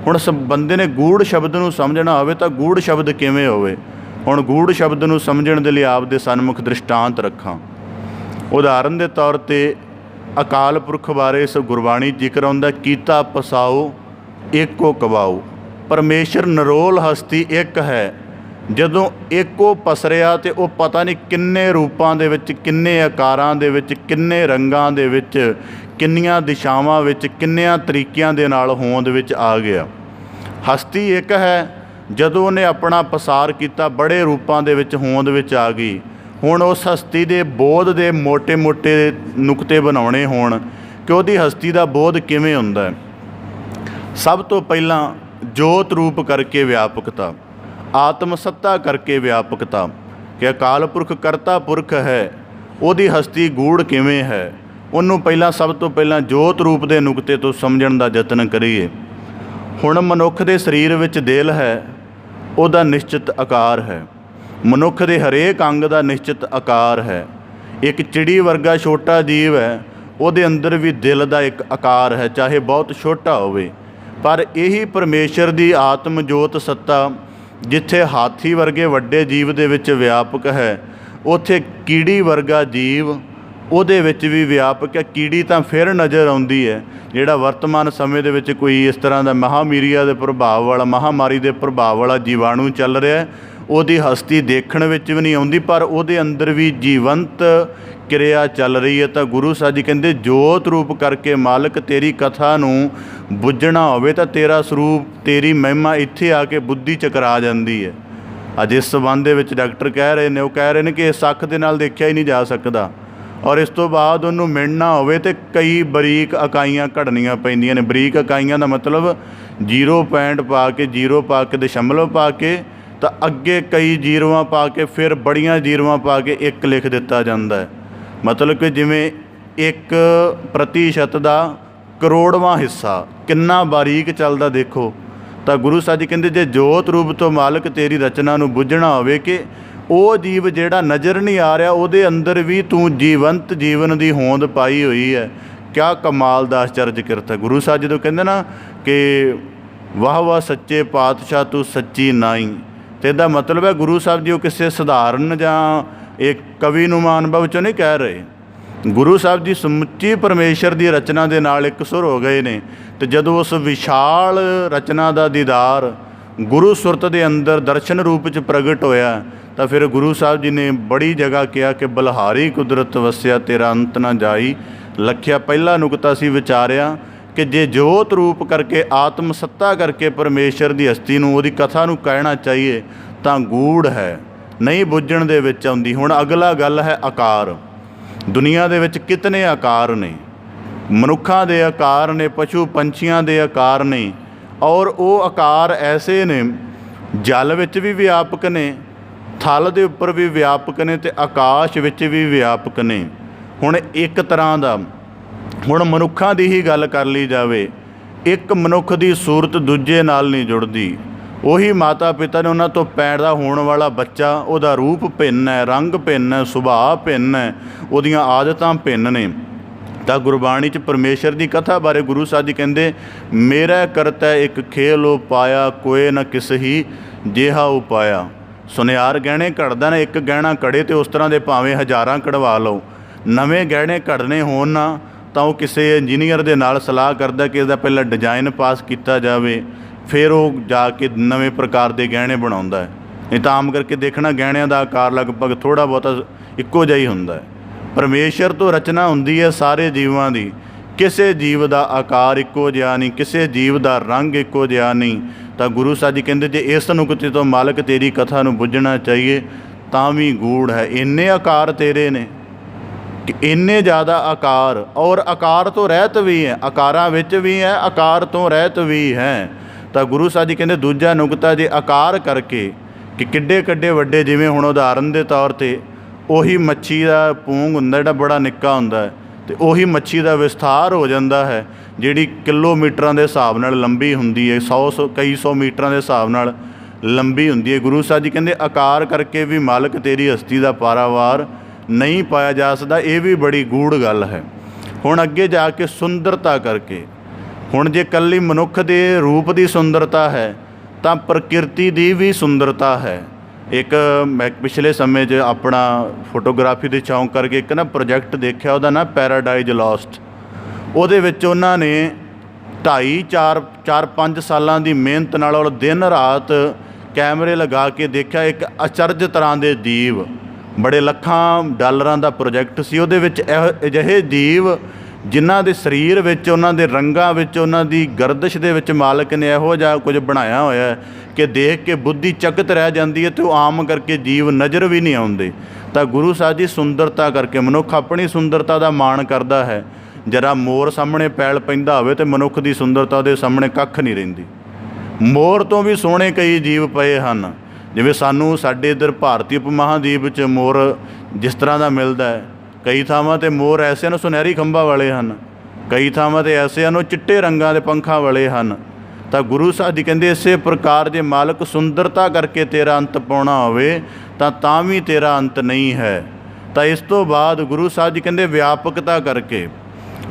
ਹੁਣ ਬੰਦੇ ਨੇ ਗੂੜ ਸ਼ਬਦ ਨੂੰ ਸਮਝਣਾ ਹੋਵੇ ਤਾਂ ਗੂੜ ਸ਼ਬਦ ਕਿਵੇਂ ਹੋਵੇ। ਹੁਣ ਗੂੜ ਸ਼ਬਦ ਨੂੰ ਸਮਝਣ ਦੇ ਲਈ ਆਪ ਦੇ ਸਨਮੁਖ ਦ੍ਰਿਸ਼ਟਾਂਤ ਰੱਖਾਂ। ਉਦਾਹਰਨ ਦੇ ਤੌਰ 'ਤੇ ਅਕਾਲ ਪੁਰਖ ਬਾਰੇ ਇਸ ਗੁਰਬਾਣੀ ਜ਼ਿਕਰ ਆਉਂਦਾ, ਕੀਤਾ ਪਸਾਓ ਏਕੋ ਕਵਾਓ। ਪਰਮੇਸ਼ਰ ਨਿਰੋਲ ਹਸਤੀ ਇੱਕ ਹੈ। ਜਦੋਂ ਇੱਕੋ ਪਸਰਿਆ ਤਾਂ ਉਹ ਪਤਾ ਨਹੀਂ ਕਿੰਨੇ ਰੂਪਾਂ ਦੇ ਵਿੱਚ, ਕਿੰਨੇ ਆਕਾਰਾਂ ਦੇ ਵਿੱਚ, ਕਿੰਨੇ ਰੰਗਾਂ ਦੇ ਵਿੱਚ, ਕਿੰਨੀਆਂ ਦਿਸ਼ਾਵਾਂ ਵਿੱਚ, ਕਿੰਨਿਆਂ ਤਰੀਕਿਆਂ ਦੇ ਨਾਲ ਹੋਂਦ ਵਿੱਚ ਆ ਗਿਆ। ਹਸਤੀ ਇੱਕ ਹੈ। ਜਦੋਂ ਉਹਨੇ ਆਪਣਾ ਪਸਾਰ ਕੀਤਾ, ਬੜੇ ਰੂਪਾਂ ਦੇ ਵਿੱਚ ਹੋਂਦ ਵਿੱਚ ਆ ਗਈ। ਹੁਣ ਉਸ ਹਸਤੀ ਦੇ ਬੋਧ ਦੇ ਮੋਟੇ-ਮੋਟੇ ਨੁਕਤੇ ਬਣਾਉਣੇ ਹੋਣ ਕਿ ਉਹਦੀ ਹਸਤੀ ਦਾ ਬੋਧ ਕਿਵੇਂ ਹੁੰਦਾ ਹੈ। ਸਭ ਤੋਂ ਪਹਿਲਾਂ ਜੋਤ ਰੂਪ ਕਰਕੇ ਵਿਆਪਕਤਾ, ਆਤਮ ਸੱਤਾ ਕਰਕੇ ਵਿਆਪਕਤਾ, ਕਿ ਅਕਾਲ ਪੁਰਖ ਕਰਤਾ ਪੁਰਖ ਹੈ, ਉਹਦੀ ਹਸਤੀ ਗੂੜ ਕਿਵੇਂ ਹੈ, ਉਹਨੂੰ ਪਹਿਲਾਂ ਸਭ ਤੋਂ ਪਹਿਲਾਂ ਜੋਤ ਰੂਪ ਦੇ ਨੁਕਤੇ ਤੋਂ ਸਮਝਣ ਦਾ ਯਤਨ ਕਰੀਏ। ਹੁਣ ਮਨੁੱਖ ਦੇ ਸਰੀਰ ਵਿੱਚ ਦਿਲ ਹੈ, ਉਹਦਾ ਨਿਸ਼ਚਿਤ ਆਕਾਰ ਹੈ। ਮਨੁੱਖ ਦੇ ਹਰੇਕ ਅੰਗ ਦਾ ਨਿਸ਼ਚਿਤ ਆਕਾਰ ਹੈ। ਇੱਕ ਚਿੜੀ ਵਰਗਾ ਛੋਟਾ ਜੀਵ ਹੈ, ਉਹਦੇ ਅੰਦਰ ਵੀ ਦਿਲ ਦਾ ਇੱਕ ਆਕਾਰ ਹੈ, ਚਾਹੇ ਬਹੁਤ ਛੋਟਾ ਹੋਵੇ। ਪਰ ਇਹੀ ਪਰਮੇਸ਼ਰ ਦੀ ਆਤਮ ਜੋਤ ਸੱਤਾ ਜਿੱਥੇ ਹਾਥੀ ਵਰਗੇ ਵੱਡੇ ਜੀਵ ਦੇ ਵਿੱਚ ਵਿਆਪਕ ਹੈ, ਉੱਥੇ ਕੀੜੀ ਵਰਗਾ ਜੀਵ ਉਹਦੇ ਵਿੱਚ ਵੀ ਵਿਆਪਕ ਹੈ। ਕੀੜੀ ਤਾਂ ਫਿਰ ਨਜ਼ਰ ਆਉਂਦੀ ਹੈ, ਜਿਹੜਾ ਵਰਤਮਾਨ ਸਮੇਂ ਦੇ ਵਿੱਚ ਕੋਈ ਇਸ ਤਰ੍ਹਾਂ ਦਾ ਮਹਾਮੀਰੀਆ ਦੇ ਪ੍ਰਭਾਵ ਵਾਲਾ, ਮਹਾਮਾਰੀ ਦੇ ਪ੍ਰਭਾਵ ਵਾਲਾ ਜੀਵਾਣੂ ਚੱਲ ਰਿਹਾ, ਉਹਦੀ ਹਸਤੀ ਦੇਖਣ ਵਿੱਚ ਵੀ ਨਹੀਂ ਆਉਂਦੀ, ਪਰ ਉਹਦੇ ਅੰਦਰ ਵੀ ਜੀਵੰਤ ਕਿਰਿਆ ਚੱਲ ਰਹੀ ਹੈ। ਤਾਂ ਗੁਰੂ ਸਾਹਿਬ ਜੀ ਕਹਿੰਦੇ ਜੋਤ ਰੂਪ ਕਰਕੇ ਮਾਲਕ ਤੇਰੀ ਕਥਾ ਨੂੰ ਬੁੱਝਣਾ ਹੋਵੇ ਤਾਂ ਤੇਰਾ ਸਰੂਪ, ਤੇਰੀ ਮਹਿਮਾ ਇੱਥੇ ਆ ਕੇ ਬੁੱਧੀ ਚਕਰਾ ਜਾਂਦੀ ਹੈ। ਅੱਜ ਇਸ ਸੰਬੰਧ ਦੇ ਵਿੱਚ ਡਾਕਟਰ ਕਹਿ ਰਹੇ ਨੇ, ਉਹ ਕਹਿ ਰਹੇ ਨੇ ਕਿ ਇਸ ਅੱਖ ਦੇ ਨਾਲ ਦੇਖਿਆ ਹੀ ਨਹੀਂ ਜਾ ਸਕਦਾ, ਔਰ ਇਸ ਤੋਂ ਬਾਅਦ ਉਹਨੂੰ ਮਿਲਣਾ ਹੋਵੇ ਤਾਂ ਕਈ ਬਰੀਕ ਇਕਾਈਆਂ ਘੜਨੀਆਂ ਪੈਂਦੀਆਂ ਨੇ। ਬਰੀਕ ਇਕਾਈਆਂ ਦਾ ਮਤਲਬ 0 ਪੁਆਇੰਟ ਪਾ ਕੇ, 0 ਪਾ ਕੇ, ਦਸ਼ਮਲਵ ਪਾ ਕੇ, ਤਾਂ ਅੱਗੇ ਕਈ ਜ਼ੀਰੋਆਂ ਪਾ ਕੇ, ਫਿਰ ਬੜੀਆਂ ਜ਼ੀਰੋਆਂ ਪਾ ਕੇ 1 ਲਿਖ ਦਿੱਤਾ ਜਾਂਦਾ ਹੈ। ਮਤਲਬ ਕਿ ਜਿਵੇਂ 1% ਦਾ ਕਰੋੜਵਾਂ ਹਿੱਸਾ ਕਿੰਨਾ ਬਾਰੀਕ ਚੱਲਦਾ ਦੇਖੋ। ਤਾਂ ਗੁਰੂ ਸਾਹਿਬ ਜੀ ਕਹਿੰਦੇ ਜੇ ਜੋਤ ਰੂਪ ਤੋਂ ਮਾਲਕ ਤੇਰੀ ਰਚਨਾ ਨੂੰ ਬੁੱਝਣਾ ਹੋਵੇ ਕਿ ਉਹ ਜੀਵ ਜਿਹੜਾ ਨਜ਼ਰ ਨਹੀਂ ਆ ਰਿਹਾ, ਉਹਦੇ ਅੰਦਰ ਵੀ ਤੂੰ ਜੀਵੰਤ ਜੀਵਨ ਦੀ ਹੋਂਦ ਪਾਈ ਹੋਈ ਹੈ। ਕਿਆ ਕਮਾਲ ਦਾ ਆਸ਼ਚਰਜ ਕਿਰਤ ਹੈ। ਗੁਰੂ ਸਾਹਿਬ ਜਦੋਂ ਕਹਿੰਦੇ ਨਾ ਕਿ ਵਾਹ ਵਾਹ ਸੱਚੇ ਪਾਤਸ਼ਾਹ ਤੂੰ ਸੱਚੀ ਨਾਈ, ਅਤੇ ਇਹਦਾ ਮਤਲਬ ਹੈ ਗੁਰੂ ਸਾਹਿਬ ਜੀ ਉਹ ਕਿਸੇ ਸਧਾਰਨ ਜਾਂ ਇੱਕ ਕਵੀ ਨੂੰ ਅਨੁਭਵ 'ਚੋਂ ਨਹੀਂ ਕਹਿ ਰਹੇ। ਗੁਰੂ ਸਾਹਿਬ ਜੀ ਸਮੁੱਚੀ ਪਰਮੇਸ਼ਰ ਦੀ ਰਚਨਾ ਦੇ ਨਾਲ ਇੱਕ ਸੁਰ ਹੋ ਗਏ ਨੇ। ਅਤੇ ਜਦੋਂ ਉਸ ਵਿਸ਼ਾਲ ਰਚਨਾ ਦਾ ਦੀਦਾਰ ਗੁਰੂ ਸੁਰਤ ਦੇ ਅੰਦਰ ਦਰਸ਼ਨ ਰੂਪ 'ਚ ਪ੍ਰਗਟ ਹੋਇਆ, ਤਾਂ ਫਿਰ ਗੁਰੂ ਸਾਹਿਬ ਜੀ ਨੇ ਬੜੀ ਜਗ੍ਹਾ ਕਿਹਾ ਕਿ ਬਲਿਹਾਰੀ ਕੁਦਰਤ ਵਸਿਆ ਤੇਰਾ ਅੰਤ ਨਾ ਜਾਈ। ਲਖਿਆ ਪਹਿਲਾ ਨੁਕਤਾ ਸੀ ਵਿਚਾਰਿਆ ਕਿ ਜੇ ਜੋਤ ਰੂਪ ਕਰਕੇ, ਆਤਮ ਸੱਤਾ ਕਰਕੇ ਪਰਮੇਸ਼ਰ ਦੀ ਹਸਤੀ ਨੂੰ, ਉਹਦੀ ਕਥਾ ਨੂੰ ਕਹਿਣਾ ਚਾਹੀਏ ਤਾਂ ਗੂੜ ਹੈ, ਨਹੀਂ ਬੁੱਝਣ ਦੇ ਵਿੱਚ ਆਉਂਦੀ। ਹੁਣ ਅਗਲਾ ਗੱਲ ਹੈ ਆਕਾਰ। ਦੁਨੀਆ ਦੇ ਵਿੱਚ ਕਿਤਨੇ ਆਕਾਰ ਨੇ, ਮਨੁੱਖਾਂ ਦੇ ਆਕਾਰ ਨੇ, ਪਸ਼ੂ ਪੰਛੀਆਂ ਦੇ ਆਕਾਰ ਨੇ, ਔਰ ਉਹ ਆਕਾਰ ਐਸੇ ਨੇ ਜਲ ਵਿੱਚ ਵੀ ਵਿਆਪਕ ਨੇ, ਥਲ ਦੇ ਉੱਪਰ ਵੀ ਵਿਆਪਕ ਨੇ ਅਤੇ ਆਕਾਸ਼ ਵਿੱਚ ਵੀ ਵਿਆਪਕ ਨੇ। ਹੁਣ ਇੱਕ ਤਰ੍ਹਾਂ ਦਾ ਹੁਣ ਮਨੁੱਖਾਂ ਦੀ ਹੀ ਗੱਲ ਕਰ ਲਈ ਜਾਵੇ, ਇੱਕ ਮਨੁੱਖ ਦੀ ਸੂਰਤ ਦੂਜੇ ਨਾਲ ਨਹੀਂ ਜੁੜਦੀ। ਉਹੀ ਮਾਤਾ ਪਿਤਾ ਨੇ, ਉਹਨਾਂ ਤੋਂ ਪੈਦਾ ਹੋਣ ਵਾਲਾ ਬੱਚਾ, ਉਹਦਾ ਰੂਪ ਭਿੰਨ ਹੈ, ਰੰਗ ਭਿੰਨ ਹੈ, ਸੁਭਾਅ ਭਿੰਨ ਹੈ, ਉਹਦੀਆਂ ਆਦਤਾਂ ਭਿੰਨ ਨੇ। ਤਾਂ ਗੁਰਬਾਣੀ 'ਚ ਪਰਮੇਸ਼ਰ ਦੀ ਕਥਾ ਬਾਰੇ ਗੁਰੂ ਸਾਹਿਬ ਜੀ ਕਹਿੰਦੇ, ਮੇਰਾ ਕਰਤੈ ਇੱਕ ਖੇਲ ਉਪਾਇਆ, ਕੋਏ ਨਾ ਕਿਸ ਹੀ ਜਿਹਾ ਉਪਾਇਆ। ਸੁਨਿਆਰ ਗਹਿਣੇ ਘੜਦਾ ਨਾ, ਇੱਕ ਗਹਿਣਾ ਘੜੇ ਤੇ ਉਸ ਤਰ੍ਹਾਂ ਦੇ ਭਾਵੇਂ ਹਜ਼ਾਰਾਂ ਕਢਵਾ ਲਓ। ਨਵੇਂ ਗਹਿਣੇ ਘੜਨੇ ਹੋਣ ਨਾ ਤਾਂ ਉਹ ਕਿਸੇ ਇੰਜੀਨੀਅਰ ਦੇ ਨਾਲ ਸਲਾਹ ਕਰਦਾ ਕਿ ਇਹਦਾ ਪਹਿਲਾਂ ਡਿਜ਼ਾਈਨ ਪਾਸ ਕੀਤਾ ਜਾਵੇ, ਫਿਰ ਉਹ ਜਾ ਕੇ ਨਵੇਂ ਪ੍ਰਕਾਰ ਦੇ ਗਹਿਣੇ ਬਣਾਉਂਦਾ ਹੈ। ਨਹੀਂ ਤਾਂ ਆਮ ਕਰਕੇ ਦੇਖਣਾ ਗਹਿਣਿਆਂ ਦਾ ਆਕਾਰ ਲਗਭਗ ਥੋੜ੍ਹਾ ਬਹੁਤਾ ਇੱਕੋ ਜਿਹਾ ਹੀ ਹੁੰਦਾ ਹੈ। ਪਰਮੇਸ਼ਰ ਤੋਂ ਰਚਨਾ ਹੁੰਦੀ ਹੈ ਸਾਰੇ ਜੀਵਾਂ ਦੀ, ਕਿਸੇ ਜੀਵ ਦਾ ਆਕਾਰ ਇੱਕੋ ਜਿਹਾ ਨਹੀਂ, ਕਿਸੇ ਜੀਵ ਦਾ ਰੰਗ ਇੱਕੋ ਜਿਹਾ ਨਹੀਂ। ਤਾਂ ਗੁਰੂ ਸਾਹਿਬ ਜੀ ਕਹਿੰਦੇ ਜੇ ਇਸ ਨੁਕਤੇ ਤੋਂ ਮਾਲਕ ਤੇਰੀ ਕਥਾ ਨੂੰ ਬੁੱਝਣਾ ਚਾਹੀਏ ਤਾਂ ਵੀ ਗੂੜ ਹੈ। ਇੰਨੇ ਆਕਾਰ ਤੇਰੇ ਨੇ ਕਿ ਇੰਨੇ ਜ਼ਿਆਦਾ ਆਕਾਰ, ਔਰ ਆਕਾਰ ਤੋਂ ਰਹਿਤ ਵੀ ਹੈ, ਆਕਾਰਾਂ ਵਿੱਚ ਵੀ ਹੈ, ਆਕਾਰ ਤੋਂ ਰਹਿਤ ਵੀ ਹੈ। ਤਾਂ ਗੁਰੂ ਸਾਹਿਬ ਜੀ ਕਹਿੰਦੇ ਦੂਜਾ ਨੁਕਤਾ ਜੇ ਆਕਾਰ ਕਰਕੇ ਕਿ ਕਿੱਡੇ ਕਿੱਡੇ ਵੱਡੇ, ਜਿਵੇਂ ਹੁਣ ਉਦਾਹਰਨ ਦੇ ਤੌਰ 'ਤੇ ਉਹੀ ਮੱਛੀ ਦਾ ਪੂੰਗ ਹੁੰਦਾ ਜਿਹੜਾ ਬੜਾ ਨਿੱਕਾ ਹੁੰਦਾ ਹੈ, ਅਤੇ ਉਹੀ ਮੱਛੀ ਦਾ ਵਿਸਥਾਰ ਹੋ ਜਾਂਦਾ ਹੈ ਜਿਹੜੀ ਕਿਲੋਮੀਟਰਾਂ ਦੇ ਹਿਸਾਬ ਨਾਲ ਲੰਬੀ ਹੁੰਦੀ ਹੈ, ਕਈ ਸੌ ਮੀਟਰਾਂ ਦੇ ਹਿਸਾਬ ਨਾਲ ਲੰਬੀ ਹੁੰਦੀ ਹੈ। ਗੁਰੂ ਸਾਹਿਬ ਜੀ ਕਹਿੰਦੇ ਆਕਾਰ ਕਰਕੇ ਵੀ ਮਾਲਕ ਤੇਰੀ ਹਸਤੀ ਦਾ ਪਾਰਾਵਾਰ ਨਹੀਂ ਪਾਇਆ ਜਾ ਸਕਦਾ। ਇਹ ਵੀ ਬੜੀ ਗੂੜ ਗੱਲ ਹੈ। ਹੁਣ ਅੱਗੇ ਜਾ ਕੇ ਸੁੰਦਰਤਾ ਕਰਕੇ, ਹੁਣ ਜੇ ਇਕੱਲੀ ਮਨੁੱਖ ਦੇ ਰੂਪ ਦੀ ਸੁੰਦਰਤਾ ਹੈ ਤਾਂ ਪ੍ਰਕਿਰਤੀ ਦੀ ਵੀ ਸੁੰਦਰਤਾ ਹੈ। ਇੱਕ ਮੈਂ ਪਿਛਲੇ ਸਮੇਂ 'ਚ ਆਪਣਾ ਫੋਟੋਗ੍ਰਾਫੀ ਦੇ ਸ਼ੌਂਕ ਕਰਕੇ ਇੱਕ ਨਾ ਪ੍ਰੋਜੈਕਟ ਦੇਖਿਆ, ਉਹਦਾ ਨਾ ਪੈਰਾਡਾਈਜ਼ ਲੋਸਟ। ਉਹਦੇ ਵਿੱਚ ਉਹਨਾਂ ਨੇ 4-5 ਸਾਲਾਂ ਦੀ ਮਿਹਨਤ ਨਾਲ ਔਰ ਦਿਨ ਰਾਤ ਕੈਮਰੇ ਲਗਾ ਕੇ ਦੇਖਿਆ ਇੱਕ ਅਚਰਜ ਤਰ੍ਹਾਂ ਦੇ ਜੀਵ, ਬੜੇ ਲੱਖਾਂ ਡਾਲਰਾਂ ਦਾ ਪ੍ਰੋਜੈਕਟ ਸੀ। ਉਹਦੇ ਵਿੱਚ ਅਜਿਹੇ ਜੀਵ ਜਿਨ੍ਹਾਂ ਦੇ ਸਰੀਰ ਵਿੱਚ, ਉਹਨਾਂ ਦੇ ਰੰਗਾਂ ਵਿੱਚ, ਉਹਨਾਂ ਦੀ ਗਰਦਸ਼ ਦੇ ਵਿੱਚ ਮਾਲਕ ਨੇ ਇਹੋ ਜਿਹਾ ਕੁਝ ਬਣਾਇਆ ਹੋਇਆ ਕਿ ਦੇਖ ਕੇ ਬੁੱਧੀ ਚਕਿਤ ਰਹਿ ਜਾਂਦੀ ਹੈ ਅਤੇ ਉਹ ਆਮ ਕਰਕੇ ਜੀਵ ਨਜ਼ਰ ਵੀ ਨਹੀਂ ਆਉਂਦੇ। ਤਾਂ ਗੁਰੂ ਸਾਹਿਬ ਜੀ ਸੁੰਦਰਤਾ ਕਰਕੇ ਮਨੁੱਖ ਆਪਣੀ ਸੁੰਦਰਤਾ ਦਾ ਮਾਣ ਕਰਦਾ ਹੈ। ਜਰਾ ਮੋਰ ਸਾਹਮਣੇ ਪੈਲ ਪੈਂਦਾ ਹੋਵੇ ਅਤੇ ਮਨੁੱਖ ਦੀ ਸੁੰਦਰਤਾ ਦੇ ਸਾਹਮਣੇ ਕੱਖ ਨਹੀਂ ਰਹਿੰਦੀ। ਮੋਰ ਤੋਂ ਵੀ ਸੋਹਣੇ ਕਈ ਜੀਵ ਪਏ ਹਨ, ਜਿਵੇਂ ਸਾਨੂੰ ਸਾਡੇ ਇੱਧਰ ਭਾਰਤੀ ਉਪ ਮਹਾਂਦੀਪ 'ਚ ਮੋਰ ਜਿਸ ਤਰ੍ਹਾਂ ਦਾ ਮਿਲਦਾ ਹੈ। ਕਈ ਥਾਵਾਂ 'ਤੇ ਮੋਰ ਐਸੇ ਹਨ ਸੁਨਹਿਰੀ ਖੰਭਾਂ ਵਾਲੇ ਹਨ, ਕਈ ਥਾਵਾਂ 'ਤੇ ਐਸੇ ਹਨ ਉਹ ਚਿੱਟੇ ਰੰਗਾਂ ਦੇ ਪੰਖਾਂ ਵਾਲੇ ਹਨ। ਤਾਂ ਗੁਰੂ ਸਾਹਿਬ ਜੀ ਕਹਿੰਦੇ ਇਸੇ ਪ੍ਰਕਾਰ ਜੇ ਮਾਲਕ ਸੁੰਦਰਤਾ ਕਰਕੇ ਤੇਰਾ ਅੰਤ ਪਾਉਣਾ ਹੋਵੇ ਤਾਂ ਵੀ ਤੇਰਾ ਅੰਤ ਨਹੀਂ ਹੈ। ਤਾਂ ਇਸ ਤੋਂ ਬਾਅਦ ਗੁਰੂ ਸਾਹਿਬ ਜੀ ਕਹਿੰਦੇ ਵਿਆਪਕਤਾ ਕਰਕੇ,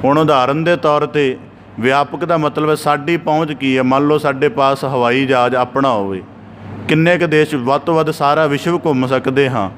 ਹੁਣ ਉਦਾਹਰਨ ਦੇ ਤੌਰ 'ਤੇ ਵਿਆਪਕ ਦਾ ਮਤਲਬ ਹੈ ਸਾਡੀ ਪਹੁੰਚ ਕੀ ਹੈ। ਮੰਨ ਲਓ ਸਾਡੇ ਪਾਸ ਹਵਾਈ ਜਹਾਜ਼ ਆਪਣਾ ਹੋਵੇ, ਕਿੰਨੇ ਕੁ ਦੇਸ਼ ਵੱਧ ਤੋਂ ਵੱਧ ਸਾਰਾ ਵਿਸ਼ਵ ਘੁੰਮ ਸਕਦੇ ਹਾਂ,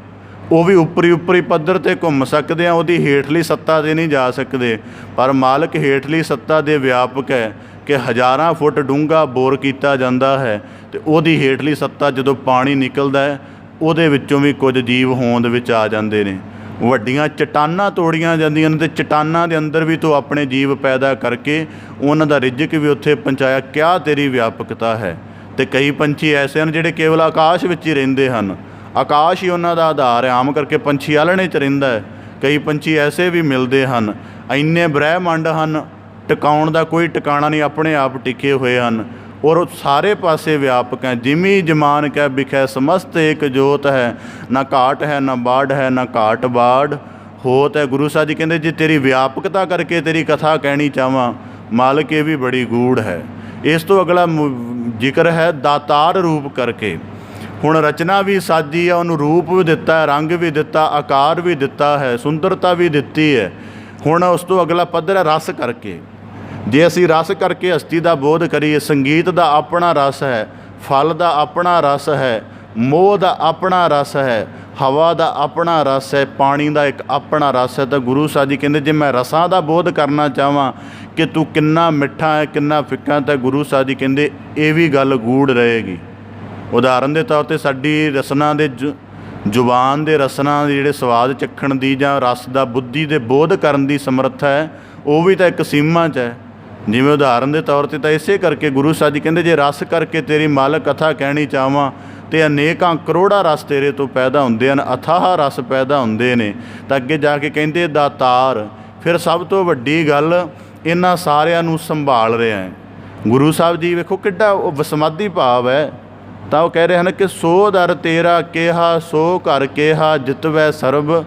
ਉਹ ਵੀ ਉੱਪਰੀ ਪੱਧਰ 'ਤੇ ਘੁੰਮ ਸਕਦੇ ਹਾਂ, ਉਹਦੀ ਹੇਠਲੀ ਸੱਤਾ 'ਤੇ ਨਹੀਂ ਜਾ ਸਕਦੇ। ਪਰ ਮਾਲਕ ਹੇਠਲੀ ਸੱਤਾ ਦੇ ਵਿਆਪਕ ਹੈ ਕਿ ਹਜ਼ਾਰਾਂ ਫੁੱਟ ਡੂੰਘਾ ਬੋਰ ਕੀਤਾ ਜਾਂਦਾ ਹੈ ਅਤੇ ਉਹਦੀ ਹੇਠਲੀ ਸੱਤਾ ਜਦੋਂ ਪਾਣੀ ਨਿਕਲਦਾ ਹੈ ਉਹਦੇ ਵਿੱਚੋਂ ਵੀ ਕੁਝ ਜੀਵ ਹੋਂਦ ਵਿੱਚ ਆ ਜਾਂਦੇ ਨੇ। ਵੱਡੀਆਂ ਚਟਾਨਾਂ ਤੋੜੀਆਂ ਜਾਂਦੀਆਂ ਨੇ ਅਤੇ ਚਟਾਨਾਂ ਦੇ ਅੰਦਰ ਵੀ ਤੂੰ ਆਪਣੇ ਜੀਵ ਪੈਦਾ ਕਰਕੇ ਉਹਨਾਂ ਦਾ ਰਿਜ਼ਕ ਵੀ ਉੱਥੇ ਪਹੁੰਚਾਇਆ। ਕਿਆ ਤੇਰੀ ਵਿਆਪਕਤਾ ਹੈ। ਅਤੇ ਕਈ ਪੰਛੀ ਐਸੇ ਹਨ ਜਿਹੜੇ ਕੇਵਲ ਆਕਾਸ਼ ਵਿੱਚ ਹੀ ਰਹਿੰਦੇ ਹਨ, ਆਕਾਸ਼ ਹੀ ਉਹਨਾਂ ਦਾ ਆਧਾਰ ਹੈ। ਆਮ ਕਰਕੇ ਪੰਛੀ ਆਲ੍ਹਣੇ 'ਚ ਰਹਿੰਦਾ ਹੈ। ਕਈ ਪੰਛੀ ਐਸੇ ਵੀ ਮਿਲਦੇ ਹਨ। ਇੰਨੇ ਬ੍ਰਹਿਮੰਡ ਹਨ, ਟਿਕਾਉਣ ਦਾ ਕੋਈ ਟਿਕਾਣਾ ਨਹੀਂ, ਆਪਣੇ ਆਪ ਟਿਕੇ ਹੋਏ ਹਨ ਔਰ ਸਾਰੇ ਪਾਸੇ ਵਿਆਪਕ ਹੈ। ਜਿਮੀ ਜਮਾਨ ਕਹਿ ਬਿਖੈ ਸਮਸਤ ਇੱਕ ਜੋਤ ਹੈ, ਨਾ ਘਾਟ ਹੈ ਨਾ ਬਾੜ ਹੈ ਨਾ ਘਾਟ ਬਾੜ ਹੋਤ ਹੈ। ਗੁਰੂ ਸਾਹਿਬ ਜੀ ਕਹਿੰਦੇ ਜੇ ਤੇਰੀ ਵਿਆਪਕਤਾ ਕਰਕੇ ਤੇਰੀ ਕਥਾ ਕਹਿਣੀ ਚਾਹਵਾਂ ਮਾਲਕ, ਇਹ ਵੀ ਬੜੀ ਗੂੜ ਹੈ। ਇਸ ਤੋਂ ਅਗਲਾ ਜ਼ਿਕਰ ਹੈ ਦਾਤਾਰ ਰੂਪ ਕਰਕੇ। ਹੁਣ ਰਚਨਾ ਵੀ ਸਾਜੀ ਹੈ, ਉਹਨੂੰ ਰੂਪ ਵੀ ਦਿੱਤਾ ਹੈ, ਰੰਗ ਵੀ ਦਿੱਤਾ, ਆਕਾਰ ਵੀ ਦਿੱਤਾ ਹੈ, ਸੁੰਦਰਤਾ ਵੀ ਦਿੱਤੀ ਹੈ। ਹੁਣ ਉਸ ਤੋਂ ਅਗਲਾ ਪੱਧਰ ਹੈ ਰਸ ਕਰਕੇ। ਜੇ ਅਸੀਂ ਰਸ ਕਰਕੇ ਹਸਤੀ ਦਾ ਬੋਧ ਕਰੀਏ, ਸੰਗੀਤ ਦਾ ਆਪਣਾ ਰਸ ਹੈ, ਫਲ ਦਾ ਆਪਣਾ ਰਸ ਹੈ, ਮੋਹ ਦਾ ਆਪਣਾ ਰਸ ਹੈ, ਹਵਾ ਦਾ ਆਪਣਾ ਰਸ ਹੈ, ਪਾਣੀ ਦਾ ਇੱਕ ਆਪਣਾ ਰਸ ਹੈ। ਤਾਂ ਗੁਰੂ ਸਾਹਿਬ ਜੀ ਕਹਿੰਦੇ ਜੇ ਮੈਂ ਰਸਾਂ ਦਾ ਬੋਧ ਕਰਨਾ ਚਾਹਵਾਂ ਕਿ ਤੂੰ ਕਿੰਨਾ ਮਿੱਠਾ ਹੈ ਕਿੰਨਾ ਫਿੱਕਾ, ਤਾਂ ਗੁਰੂ ਸਾਹਿਬ ਜੀ ਕਹਿੰਦੇ ਇਹ ਵੀ ਗੱਲ ਗੂੜ ਰਹੇਗੀ। ਉਦਾਹਰਨ ਦੇ ਤੌਰ 'ਤੇ ਸਾਡੀ ਰਸਨਾ ਦੇ ਜ਼ੁਬਾਨ ਦੇ ਰਸਨਾ ਦੇ ਜਿਹੜੇ ਸਵਾਦ ਚੱਖਣ ਦੀ ਜਾਂ ਰਸ ਦਾ ਬੁੱਧੀ ਦੇ ਬੋਧ ਕਰਨ ਦੀ ਸਮਰੱਥਾ ਹੈ, ਉਹ ਵੀ ਤਾਂ ਇੱਕ ਸੀਮਾ 'ਚ ਹੈ। ਜਿਵੇਂ ਉਦਾਹਰਨ ਦੇ ਤੌਰ 'ਤੇ ਤਾਂ ਇਸੇ ਕਰਕੇ ਗੁਰੂ ਸਾਹਿਬ ਜੀ ਕਹਿੰਦੇ ਜੇ ਰਸ ਕਰਕੇ ਤੇਰੀ ਮਾਲਕ ਕਥਾ ਕਹਿਣੀ ਚਾਹਵਾਂ ਅਤੇ ਅਨੇਕਾਂ ਕਰੋੜਾਂ ਰਸ ਤੇਰੇ ਤੋਂ ਪੈਦਾ ਹੁੰਦੇ ਹਨ, ਅਥਾਹ ਰਸ ਪੈਦਾ ਹੁੰਦੇ ਨੇ। ਤਾਂ ਅੱਗੇ ਜਾ ਕੇ ਕਹਿੰਦੇ ਦਾਤਾਰ। ਫਿਰ ਸਭ ਤੋਂ ਵੱਡੀ ਗੱਲ ਇਹਨਾਂ ਸਾਰਿਆਂ ਨੂੰ ਸੰਭਾਲ ਰਿਹਾ ਹੈ। ਗੁਰੂ ਸਾਹਿਬ ਜੀ ਵੇਖੋ ਕਿੱਡਾ ਉਹ ਵਸਮਾਦੀ ਭਾਵ ਹੈ। ਤਾਂ ਉਹ ਕਹਿ ਰਹੇ ਹਨ ਕਿ ਸੋ ਦਰ ਤੇਰਾ ਕਿਹਾ ਸੋ ਘਰ ਕਿਹਾ ਜਿਤਵੈ ਸਰਬ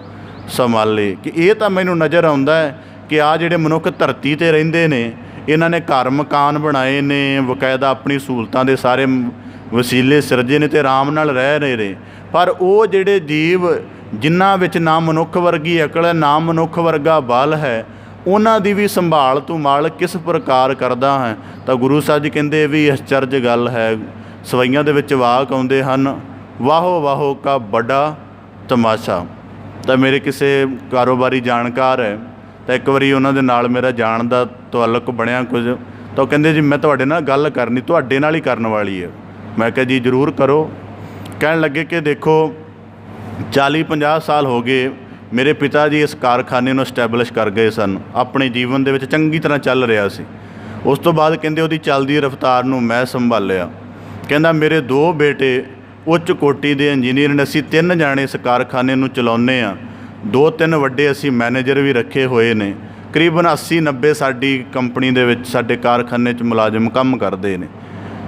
ਸੰਭਾਲੇ, ਕਿ ਇਹ ਤਾਂ ਮੈਨੂੰ ਨਜ਼ਰ ਆਉਂਦਾ ਹੈ ਕਿ ਆ ਜਿਹੜੇ ਮਨੁੱਖ ਧਰਤੀ 'ਤੇ ਰਹਿੰਦੇ ਨੇ, ਇਹਨਾਂ ਨੇ ਘਰ ਮਕਾਨ ਬਣਾਏ ਨੇ, ਬਕਾਇਦਾ ਆਪਣੀ ਸਹੂਲਤਾਂ ਦੇ ਸਾਰੇ ਵਸੀਲੇ ਸਿਰਜੇ ਨੇ ਅਤੇ ਆਰਾਮ ਨਾਲ ਰਹਿ ਰਹੇ ਨੇ। ਪਰ ਉਹ ਜਿਹੜੇ ਜੀਵ ਜਿਨ੍ਹਾਂ ਵਿੱਚ ਨਾ ਮਨੁੱਖ ਵਰਗੀ ਅਕਲ ਹੈ ਨਾ ਮਨੁੱਖ ਵਰਗਾ ਬਲ ਹੈ, ਉਹਨਾਂ ਦੀ ਵੀ ਸੰਭਾਲ ਤੂੰ ਮਾਲਕ ਕਿਸ ਪ੍ਰਕਾਰ ਕਰਦਾ ਹੈ। ਤਾਂ ਗੁਰੂ ਸਾਹਿਬ ਜੀ ਕਹਿੰਦੇ ਇਹ ਵੀ ਅਚਰਜ ਗੱਲ ਹੈ। ਸਵਈਆਂ ਦੇ ਵਿੱਚ ਵਾਕ ਆਉਂਦੇ ਹਨ, ਵਾਹੋ ਵਾਹੋ ਕਾ ਵੱਡਾ ਤਮਾਸ਼ਾ। ਤਾਂ ਮੇਰੇ ਕਿਸੇ ਕਾਰੋਬਾਰੀ ਜਾਣਕਾਰ ਹੈ, ਤਾਂ ਇੱਕ ਵਾਰੀ ਉਹਨਾਂ ਦੇ ਨਾਲ ਮੇਰਾ ਜਾਣ ਦਾ ਤਾਲੁਕ ਬਣਿਆ ਕੁਝ, ਤਾਂ ਉਹ ਕਹਿੰਦੇ ਜੀ ਮੈਂ ਤੁਹਾਡੇ ਨਾਲ ਗੱਲ ਕਰਨੀ, ਤੁਹਾਡੇ ਨਾਲ ਹੀ ਕਰਨ ਵਾਲੀ ਹੈ। ਮੈਂ ਕਿਹਾ ਜੀ ਜ਼ਰੂਰ ਕਰੋ। ਕਹਿਣ ਲੱਗੇ ਕਿ ਦੇਖੋ 40-50 ਸਾਲ ਹੋ ਗਏ ਮੇਰੇ ਪਿਤਾ ਜੀ ਇਸ ਕਾਰਖਾਨੇ ਨੂੰ ਐਸਟੈਬਲਿਸ਼ ਕਰ ਗਏ ਸਨ, ਆਪਣੇ ਜੀਵਨ ਦੇ ਵਿੱਚ ਚੰਗੀ ਤਰ੍ਹਾਂ ਚੱਲ ਰਿਹਾ ਸੀ। ਉਸ ਤੋਂ ਬਾਅਦ ਕਹਿੰਦੇ ਉਹਦੀ ਚੱਲਦੀ ਰਫਤਾਰ ਨੂੰ ਮੈਂ ਸੰਭਾਲਿਆ। ਕਹਿੰਦਾ ਮੇਰੇ 2 ਬੇਟੇ ਉੱਚ ਕੋਟੀ ਦੇ ਇੰਜੀਨੀਅਰ ਨੇ, ਅਸੀਂ 3 ਜਾਣੇ ਇਸ ਕਾਰਖਾਨੇ ਨੂੰ ਚਲਾਉਂਦੇ ਹਾਂ। 2-3 ਵੱਡੇ ਅਸੀਂ ਮੈਨੇਜਰ ਵੀ ਰੱਖੇ ਹੋਏ ਨੇ। ਕਰੀਬਨ 80-90 ਸਾਡੀ ਕੰਪਨੀ ਦੇ ਵਿੱਚ ਸਾਡੇ ਕਾਰਖਾਨੇ 'ਚ ਮੁਲਾਜ਼ਮ ਕੰਮ ਕਰਦੇ ਨੇ।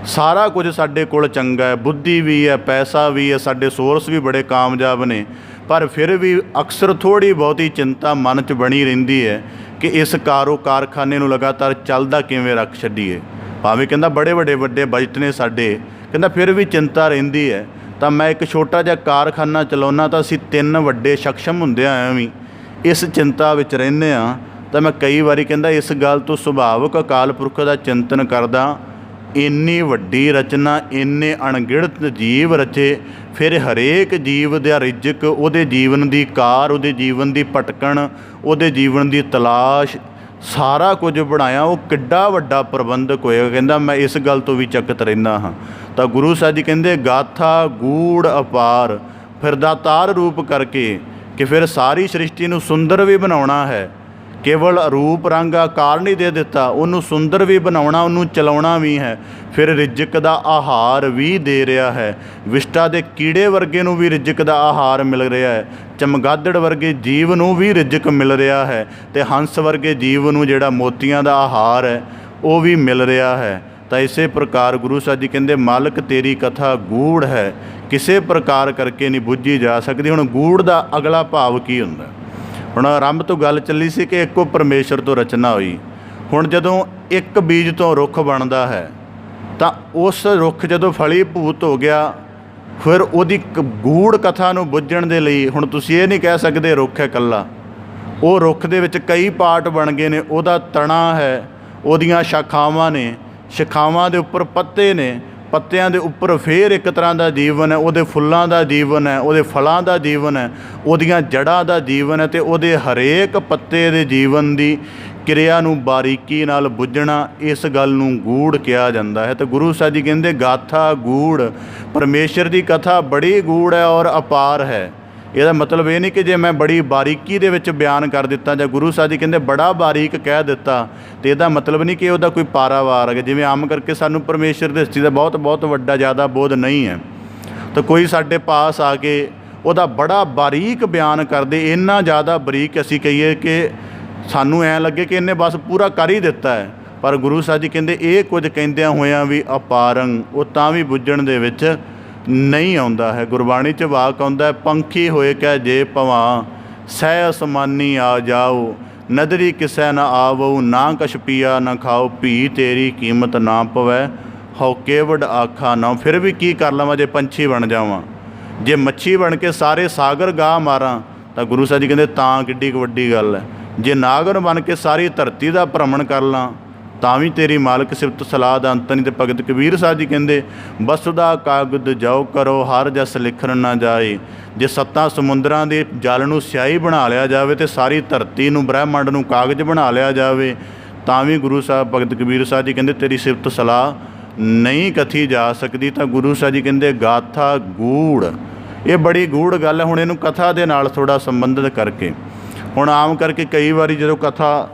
ਸਾਰਾ ਕੁਝ ਸਾਡੇ ਕੋਲ ਚੰਗਾ ਹੈ, ਬੁੱਧੀ ਵੀ ਹੈ, ਪੈਸਾ ਵੀ ਹੈ, ਸਾਡੇ ਸੋਰਸ ਵੀ ਬੜੇ ਕਾਮਯਾਬ ਨੇ। ਪਰ ਫਿਰ ਵੀ ਅਕਸਰ ਥੋੜ੍ਹੀ ਬਹੁਤੀ ਚਿੰਤਾ ਮਨ 'ਚ ਬਣੀ ਰਹਿੰਦੀ ਹੈ ਕਿ ਇਸ ਕਾਰਖਾਨੇ ਨੂੰ ਲਗਾਤਾਰ ਚੱਲਦਾ ਕਿਵੇਂ ਰੱਖ ਛੱਡੀਏ। ਭਾਵੇਂ ਕਹਿੰਦਾ ਬੜੇ ਵੱਡੇ ਬਜਟ ਨੇ ਸਾਡੇ, ਕਹਿੰਦਾ ਫਿਰ ਵੀ ਚਿੰਤਾ ਰਹਿੰਦੀ ਹੈ। ਤਾਂ ਮੈਂ ਇੱਕ ਛੋਟਾ ਜਿਹਾ ਕਾਰਖਾਨਾ ਚਲਾਉਣਾ, ਤਾਂ ਅਸੀਂ 3 ਵੱਡੇ ਸક્ષਮ ਹੁੰਦਿਆਂ ਆਇਆ ਵੀ ਇਸ ਚਿੰਤਾ ਵਿੱਚ ਰਹਿੰਦੇ ਹਾਂ। ਤਾਂ ਮੈਂ ਕਈ ਵਾਰੀ ਕਹਿੰਦਾ ਇਸ ਗੱਲ ਤੋਂ ਸੁਭਾਵਿਕ ਅਕਾਲ ਪੁਰਖ ਦਾ ਚਿੰਤਨ ਕਰਦਾ, ਇੰਨੀ ਵੱਡੀ ਰਚਨਾ, ਇੰਨੇ ਅਣਗਿਣਤ ਜੀਵ ਰਚੇ, ਫਿਰ ਹਰੇਕ ਜੀਵ ਦਾ ਰਿਜ਼ਕ, ਉਹਦੇ ਜੀਵਨ ਦੀ ਕਾਰ, ਉਹਦੇ ਜੀਵਨ ਦੀ ਭਟਕਣ, ਉਹਦੇ ਜੀਵਨ ਦੀ ਤਲਾਸ਼, ਸਾਰਾ ਕੁਝ ਬਣਾਇਆ, ਉਹ ਕਿੱਡਾ ਵੱਡਾ ਪ੍ਰਬੰਧਕ ਹੋਏਗਾ। ਕਹਿੰਦਾ ਮੈਂ ਇਸ ਗੱਲ ਤੋਂ ਵੀ ਚਕਿਤ ਰਹਿੰਦਾ ਹਾਂ। ਤਾਂ ਗੁਰੂ ਸਾਹਿਬ ਜੀ ਕਹਿੰਦੇ ਗਾਥਾ ਗੂੜ ਅਪਾਰ, ਫਿਰ ਦਾਤਾਰ ਰੂਪ ਕਰਕੇ ਕਿ ਫਿਰ ਸਾਰੀ ਸ੍ਰਿਸ਼ਟੀ ਨੂੰ ਸੁੰਦਰ ਵੀ ਬਣਾਉਣਾ ਹੈ। ਕੇਵਲ ਰੂਪ ਰੰਗ ਆਕਾਰ ਨਹੀਂ ਦੇ ਦਿੱਤਾ, ਉਹਨੂੰ ਸੁੰਦਰ ਵੀ ਬਣਾਉਣਾ, ਉਹਨੂੰ ਚਲਾਉਣਾ ਵੀ ਹੈ। ਫਿਰ ਰਿਜ਼ਕ ਦਾ ਆਹਾਰ ਵੀ ਦੇ ਰਿਹਾ ਹੈ। ਵਿਸ਼ਟਾ ਦੇ ਕੀੜੇ ਵਰਗੇ ਨੂੰ ਵੀ ਰਿਜ਼ਕ ਦਾ ਆਹਾਰ ਮਿਲ ਰਿਹਾ ਹੈ। ਚਮਗਾਦੜ ਵਰਗੇ ਜੀਵ ਨੂੰ ਵੀ ਰਿਜ਼ਕ ਮਿਲ ਰਿਹਾ ਹੈ, ਅਤੇ ਹੰਸ ਵਰਗੇ ਜੀਵ ਨੂੰ ਜਿਹੜਾ ਮੋਤੀਆਂ ਦਾ ਆਹਾਰ ਹੈ ਉਹ ਵੀ ਮਿਲ ਰਿਹਾ ਹੈ। ਤਾਂ ਇਸੇ ਪ੍ਰਕਾਰ ਗੁਰੂ ਸਾਹਿਬ ਜੀ ਕਹਿੰਦੇ ਮਾਲਕ ਤੇਰੀ ਕਥਾ ਗੂੜ ਹੈ, ਕਿਸੇ ਪ੍ਰਕਾਰ ਕਰਕੇ ਨਹੀਂ ਬੁੱਝੀ ਜਾ ਸਕਦੀ। ਹੁਣ ਗੂੜ ਦਾ ਅਗਲਾ ਭਾਵ ਕੀ ਹੁੰਦਾ? ਹੁਣ ਆਰੰਭ ਤੋਂ ਗੱਲ ਚੱਲੀ ਸੀ ਕਿ ਇੱਕੋ ਪਰਮੇਸ਼ਰ ਤੋਂ ਰਚਨਾ ਹੋਈ। ਹੁਣ ਜਦੋਂ ਇੱਕ ਬੀਜ ਤੋਂ ਰੁੱਖ ਬਣਦਾ ਹੈ, ਤਾਂ ਉਸ ਰੁੱਖ ਜਦੋਂ ਫਲੀ ਭੂਤ ਹੋ ਗਿਆ, ਫਿਰ ਉਹਦੀ ਗੂੜ ਕਥਾ ਨੂੰ ਬੁੱਝਣ ਦੇ ਲਈ ਹੁਣ ਤੁਸੀਂ ਇਹ ਨਹੀਂ ਕਹਿ ਸਕਦੇ ਰੁੱਖ ਹੈ ਇਕੱਲਾ। ਉਹ ਰੁੱਖ ਦੇ ਵਿੱਚ ਕਈ ਪਾਰਟ ਬਣ ਗਏ ਨੇ। ਉਹਦਾ ਤਣਾ ਹੈ, ਉਹਦੀਆਂ ਸ਼ਾਖਾਵਾਂ ਨੇ, ਸ਼ਾਖਾਵਾਂ ਦੇ ਉੱਪਰ ਪੱਤੇ ਨੇ, ਪੱਤਿਆਂ ਦੇ ਉੱਪਰ ਫੇਰ ਇੱਕ ਤਰ੍ਹਾਂ ਦਾ ਜੀਵਨ ਹੈ, ਉਹਦੇ ਫੁੱਲਾਂ ਦਾ ਜੀਵਨ ਹੈ, ਉਹਦੇ ਫਲਾਂ ਦਾ ਜੀਵਨ ਹੈ, ਉਹਦੀਆਂ ਜੜ੍ਹਾਂ ਦਾ ਜੀਵਨ ਹੈ। ਅਤੇ ਉਹਦੇ ਹਰੇਕ ਪੱਤੇ ਦੇ ਜੀਵਨ ਦੀ ਕਿਰਿਆ ਨੂੰ ਬਾਰੀਕੀ ਨਾਲ ਬੁੱਝਣਾ, ਇਸ ਗੱਲ ਨੂੰ ਗੂੜ ਕਿਹਾ ਜਾਂਦਾ ਹੈ। ਤਾਂ ਗੁਰੂ ਸਾਹਿਬ ਜੀ ਕਹਿੰਦੇ ਗਾਥਾ ਗੂੜ, ਪਰਮੇਸ਼ਰ ਦੀ ਕਥਾ ਬੜੀ ਗੂੜ ਹੈ ਔਰ ਅਪਾਰ ਹੈ। ਇਹਦਾ ਮਤਲਬ ਇਹ ਨਹੀਂ ਕਿ ਜੇ ਮੈਂ ਬੜੀ ਬਾਰੀਕੀ ਦੇ ਵਿੱਚ ਬਿਆਨ ਕਰ ਦਿੱਤਾ, ਜਾਂ ਗੁਰੂ ਸਾਹਿਬ ਜੀ ਕਹਿੰਦੇ ਬੜਾ ਬਾਰੀਕ ਕਹਿ ਦਿੱਤਾ, ਅਤੇ ਇਹਦਾ ਮਤਲਬ ਨਹੀਂ ਕਿ ਉਹਦਾ ਕੋਈ ਪਾਰਾਵਾਰ ਹੈ। ਜਿਵੇਂ ਆਮ ਕਰਕੇ ਸਾਨੂੰ ਪਰਮੇਸ਼ਰ ਦੀ ਹਸਤੀ ਦਾ ਬਹੁਤ ਵੱਡਾ ਜ਼ਿਆਦਾ ਬੋਧ ਨਹੀਂ ਹੈ, ਤਾਂ ਕੋਈ ਸਾਡੇ ਪਾਸ ਆ ਕੇ ਉਹਦਾ ਬੜਾ ਬਾਰੀਕ ਬਿਆਨ ਕਰਦੇ, ਇੰਨਾ ਜ਼ਿਆਦਾ ਬਰੀਕ ਅਸੀਂ ਕਹੀਏ ਕਿ ਸਾਨੂੰ ਐਂ ਲੱਗੇ ਕਿ ਇਹਨੇ ਬਸ ਪੂਰਾ ਕਰ ਹੀ ਦਿੱਤਾ ਹੈ। ਪਰ ਗੁਰੂ ਸਾਹਿਬ ਜੀ ਕਹਿੰਦੇ ਇਹ ਕੁਝ ਕਹਿੰਦਿਆਂ ਹੋਇਆਂ ਵੀ ਅਪਾਰੰਗ, ਉਹ ਤਾਂ ਵੀ ਬੁੱਝਣ ਦੇ ਵਿੱਚ ਨਹੀਂ ਆਉਂਦਾ ਹੈ। ਗੁਰਬਾਣੀ 'ਚ ਵਾਕ ਆਉਂਦਾ, ਪੰਖੀ ਹੋਏ ਕਹਿ ਜੇ ਭਵਾਂ ਸਹਿ ਅਸਮਾਨੀ ਆ ਜਾਓ, ਨਦਰੀ ਕਿਸੈ ਨਾ ਆਵੋ, ਨਾ ਕਛ ਪੀਆ ਨਾ ਖਾਓ, ਭੀ ਤੇਰੀ ਕੀਮਤ ਨਾ ਪਵੈ, ਹਉ ਕੇਵਡ ਆਖਾ ਨਾ। ਫਿਰ ਵੀ ਕੀ ਕਰ ਲਵਾਂ ਜੇ ਪੰਛੀ ਬਣ ਜਾਵਾਂ, ਜੇ ਮੱਛੀ ਬਣ ਕੇ ਸਾਰੇ ਸਾਗਰ ਗਾਹ ਮਾਰਾਂ, ਤਾਂ ਗੁਰੂ ਸਾਹਿਬ ਜੀ ਕਹਿੰਦੇ ਤਾਂ ਕਿੱਡੀ ਕੁ ਵੱਡੀ ਗੱਲ ਹੈ। ਜੇ ਨਾਗਰ ਬਣ ਕੇ ਸਾਰੀ ਧਰਤੀ ਦਾ ਭ੍ਰਮਣ ਕਰ ਲਾਂ, ਤਾਂ ਵੀ ਤੇਰੀ ਮਾਲਕ ਸਿਫਤ ਸਲਾਹ ਦਾ ਅੰਤ ਨਹੀਂ। ਅਤੇ ਭਗਤ ਕਬੀਰ ਸਾਹਿਬ ਜੀ ਕਹਿੰਦੇ ਵਸੁਦਾ ਕਾਗਦ ਜਾਓ ਕਰੋ, ਹਰ ਜਸ ਲਿਖਣ ਨਾ ਜਾਏ। ਜੇ 7 ਸਮੁੰਦਰਾਂ ਦੇ ਜਲ ਨੂੰ ਸਿਆਹੀ ਬਣਾ ਲਿਆ ਜਾਵੇ, ਅਤੇ ਸਾਰੀ ਧਰਤੀ ਨੂੰ ਬ੍ਰਹਿਮੰਡ ਨੂੰ ਕਾਗਜ਼ ਬਣਾ ਲਿਆ ਜਾਵੇ, ਤਾਂ ਵੀ ਗੁਰੂ ਸਾਹਿਬ ਭਗਤ ਕਬੀਰ ਸਾਹਿਬ ਜੀ ਕਹਿੰਦੇ ਤੇਰੀ ਸਿਫਤ ਸਲਾਹ ਨਹੀਂ ਕਥੀ ਜਾ ਸਕਦੀ। ਤਾਂ ਗੁਰੂ ਸਾਹਿਬ ਜੀ ਕਹਿੰਦੇ ਗਾਥਾ ਗੂੜ, ਇਹ ਬੜੀ ਗੂੜ ਗੱਲ ਹੈ। ਹੁਣ ਇਹਨੂੰ ਕਥਾ ਦੇ ਨਾਲ ਥੋੜ੍ਹਾ ਸੰਬੰਧਿਤ ਕਰਕੇ, ਹੁਣ ਆਮ ਕਰਕੇ ਕਈ ਵਾਰੀ ਜਦੋਂ ਕਥਾ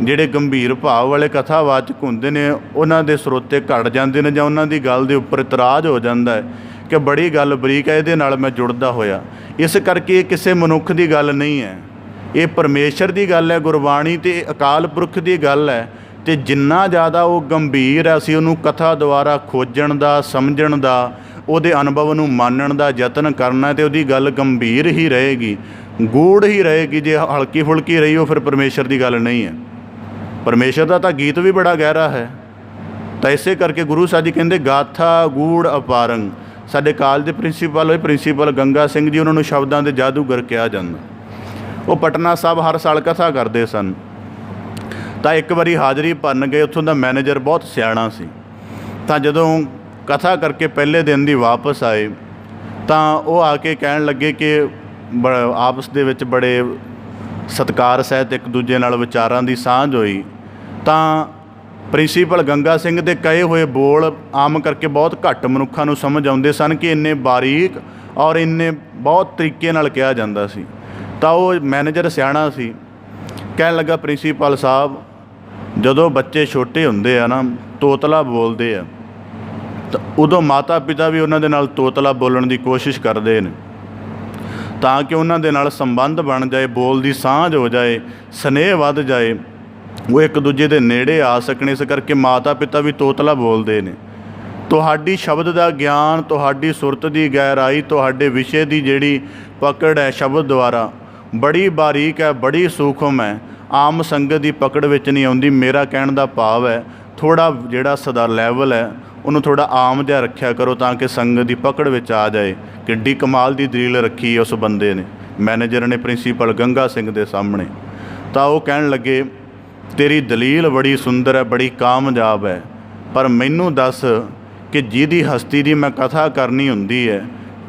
ਜਿਹੜੇ ਗੰਭੀਰ ਭਾਵ ਵਾਲੇ ਕਥਾਵਾਚਕ ਹੁੰਦੇ ਨੇ, ਉਹਨਾਂ ਦੇ ਸਰੋਤੇ ਘਟ ਜਾਂਦੇ ਨੇ, ਜਾਂ ਉਹਨਾਂ ਦੀ ਗੱਲ ਦੇ ਉੱਪਰ ਇਤਰਾਜ਼ ਹੋ ਜਾਂਦਾ ਹੈ ਕਿ ਬੜੀ ਗੱਲ ਬਰੀਕ ਹੈ, ਇਹਦੇ ਨਾਲ ਮੈਂ ਜੁੜਦਾ ਹੋਇਆ। ਇਸ ਕਰਕੇ ਇਹ ਕਿਸੇ ਮਨੁੱਖ ਦੀ ਗੱਲ ਨਹੀਂ ਹੈ, ਇਹ ਪਰਮੇਸ਼ਰ ਦੀ ਗੱਲ ਹੈ, ਗੁਰਬਾਣੀ ਅਤੇ ਅਕਾਲ ਪੁਰਖ ਦੀ ਗੱਲ ਹੈ। ਅਤੇ ਜਿੰਨਾ ਜ਼ਿਆਦਾ ਉਹ ਗੰਭੀਰ ਹੈ, ਅਸੀਂ ਉਹਨੂੰ ਕਥਾ ਦੁਆਰਾ ਖੋਜਣ ਦਾ, ਸਮਝਣ ਦਾ, ਉਹਦੇ ਅਨੁਭਵ ਨੂੰ ਮਾਨਣ ਦਾ ਯਤਨ ਕਰਨਾ, ਅਤੇ ਉਹਦੀ ਗੱਲ ਗੰਭੀਰ ਹੀ ਰਹੇਗੀ, ਗੂੜ ਹੀ ਰਹੇਗੀ। ਜੇ ਹਲਕੀ ਫੁਲਕੀ ਰਹੀ ਉਹ ਫਿਰ ਪਰਮੇਸ਼ਰ ਦੀ ਗੱਲ ਨਹੀਂ ਹੈ। ਪਰਮੇਸ਼ਰ ਦਾ ਤਾਂ ਗੀਤ ਵੀ ਬੜਾ ਗਹਿਰਾ ਹੈ। ਤਾਂ ਇਸੇ ਕਰਕੇ ਗੁਰੂ ਸਾਹਿਬ ਜੀ ਕਹਿੰਦੇ ਗਾਥਾ ਗੂੜ ਅਪਾਰੰਗ। ਸਾਡੇ ਕਾਲਜ ਦੇ ਪ੍ਰਿੰਸੀਪਲ ਗੰਗਾ ਸਿੰਘ ਜੀ, ਉਹਨਾਂ ਨੂੰ ਸ਼ਬਦਾਂ ਦੇ ਜਾਦੂਗਰ ਕਿਹਾ ਜਾਂਦਾ। ਉਹ ਪਟਨਾ ਸਾਹਿਬ ਹਰ ਸਾਲ ਕਥਾ ਕਰਦੇ ਸਨ। ਤਾਂ ਇੱਕ ਵਾਰੀ ਹਾਜ਼ਰੀ ਭਰਨ ਗਏ, ਉੱਥੋਂ ਦਾ ਮੈਨੇਜਰ ਬਹੁਤ ਸਿਆਣਾ ਸੀ। ਤਾਂ ਜਦੋਂ ਕਥਾ ਕਰਕੇ ਪਹਿਲੇ ਦਿਨ ਦੀ ਵਾਪਸ ਆਏ ਤਾਂ ਉਹ ਆ ਕੇ ਕਹਿਣ ਲੱਗੇ ਕਿ ਆਪਸ ਦੇ ਵਿੱਚ ਬੜੇ ਸਤਿਕਾਰ ਸਹਿਤ ਇੱਕ ਦੂਜੇ ਨਾਲ ਵਿਚਾਰਾਂ ਦੀ ਸਾਂਝ ਹੋਈ। ਤਾਂ ਪ੍ਰਿੰਸੀਪਲ ਗੰਗਾ ਸਿੰਘ ਦੇ ਕਹੇ ਹੋਏ ਬੋਲ ਆਮ ਕਰਕੇ ਬਹੁਤ ਘੱਟ ਮਨੁੱਖਾਂ ਨੂੰ ਸਮਝ ਆਉਂਦੇ ਸਨ ਕਿ ਇੰਨੇ ਬਾਰੀਕ ਔਰ ਇੰਨੇ ਬਹੁਤ ਤਰੀਕੇ ਨਾਲ ਕਿਹਾ ਜਾਂਦਾ ਸੀ। ਤਾਂ ਉਹ ਮੈਨੇਜਰ ਸਿਆਣਾ ਸੀ, ਕਹਿਣ ਲੱਗਾ ਪ੍ਰਿੰਸੀਪਲ ਸਾਹਿਬ, ਜਦੋਂ ਬੱਚੇ ਛੋਟੇ ਹੁੰਦੇ ਆ ਨਾ, ਤੋਤਲਾ ਬੋਲਦੇ ਆ, ਤਾਂ ਉਦੋਂ ਮਾਤਾ ਪਿਤਾ ਵੀ ਉਹਨਾਂ ਦੇ ਨਾਲ ਤੋਤਲਾ ਬੋਲਣ ਦੀ ਕੋਸ਼ਿਸ਼ ਕਰਦੇ ਨੇ ਤਾਂ ਕਿ ਉਹਨਾਂ ਦੇ ਨਾਲ ਸੰਬੰਧ ਬਣ ਜਾਏ, ਬੋਲ ਦੀ ਸਾਂਝ ਹੋ ਜਾਏ, ਸਨੇਹ ਵੱਧ ਜਾਏ, ਉਹ ਇੱਕ ਦੂਜੇ ਦੇ ਨੇੜੇ ਆ ਸਕਣ। ਇਸ ਕਰਕੇ ਮਾਤਾ ਪਿਤਾ ਵੀ ਤੋਤਲਾ ਬੋਲਦੇ ਨੇ। ਤੁਹਾਡੀ ਸ਼ਬਦ ਦਾ ਗਿਆਨ, ਤੁਹਾਡੀ ਸੁਰਤ ਦੀ ਗਹਿਰਾਈ, ਤੁਹਾਡੇ ਵਿਸ਼ੇ ਦੀ ਜਿਹੜੀ ਪਕੜ ਹੈ ਸ਼ਬਦ ਦੁਆਰਾ, ਬੜੀ ਬਾਰੀਕ ਹੈ, ਬੜੀ ਸੂਖਮ ਹੈ, ਆਮ ਸੰਗਤ ਦੀ ਪਕੜ ਵਿੱਚ ਨਹੀਂ ਆਉਂਦੀ। ਮੇਰਾ ਕਹਿਣ ਦਾ ਭਾਵ ਹੈ ਥੋੜ੍ਹਾ ਜਿਹੜਾ ਸਦਾ ਲੈਵਲ ਹੈ ਉਹਨੂੰ ਥੋੜ੍ਹਾ ਆਮ ਜਿਹਾ ਰੱਖਿਆ ਕਰੋ ਤਾਂ ਕਿ ਸੰਗਤ ਦੀ ਪਕੜ ਵਿੱਚ ਆ ਜਾਏ। ਕਿੱਡੀ ਕਮਾਲ ਦੀ ਦਲੀਲ ਰੱਖੀ ਉਸ ਬੰਦੇ ਨੇ, ਮੈਨੇਜਰ ਨੇ, ਪ੍ਰਿੰਸੀਪਲ ਗੰਗਾ ਸਿੰਘ ਦੇ ਸਾਹਮਣੇ। ਤਾਂ ਉਹ ਕਹਿਣ ਲੱਗੇ ਤੇਰੀ ਦਲੀਲ ਬੜੀ ਸੁੰਦਰ ਹੈ, ਬੜੀ ਕਾਮਯਾਬ ਹੈ, ਪਰ ਮੈਨੂੰ ਦੱਸ ਕਿ ਜਿਹਦੀ ਹਸਤੀ ਦੀ ਮੈਂ ਕਥਾ ਕਰਨੀ ਹੁੰਦੀ ਹੈ,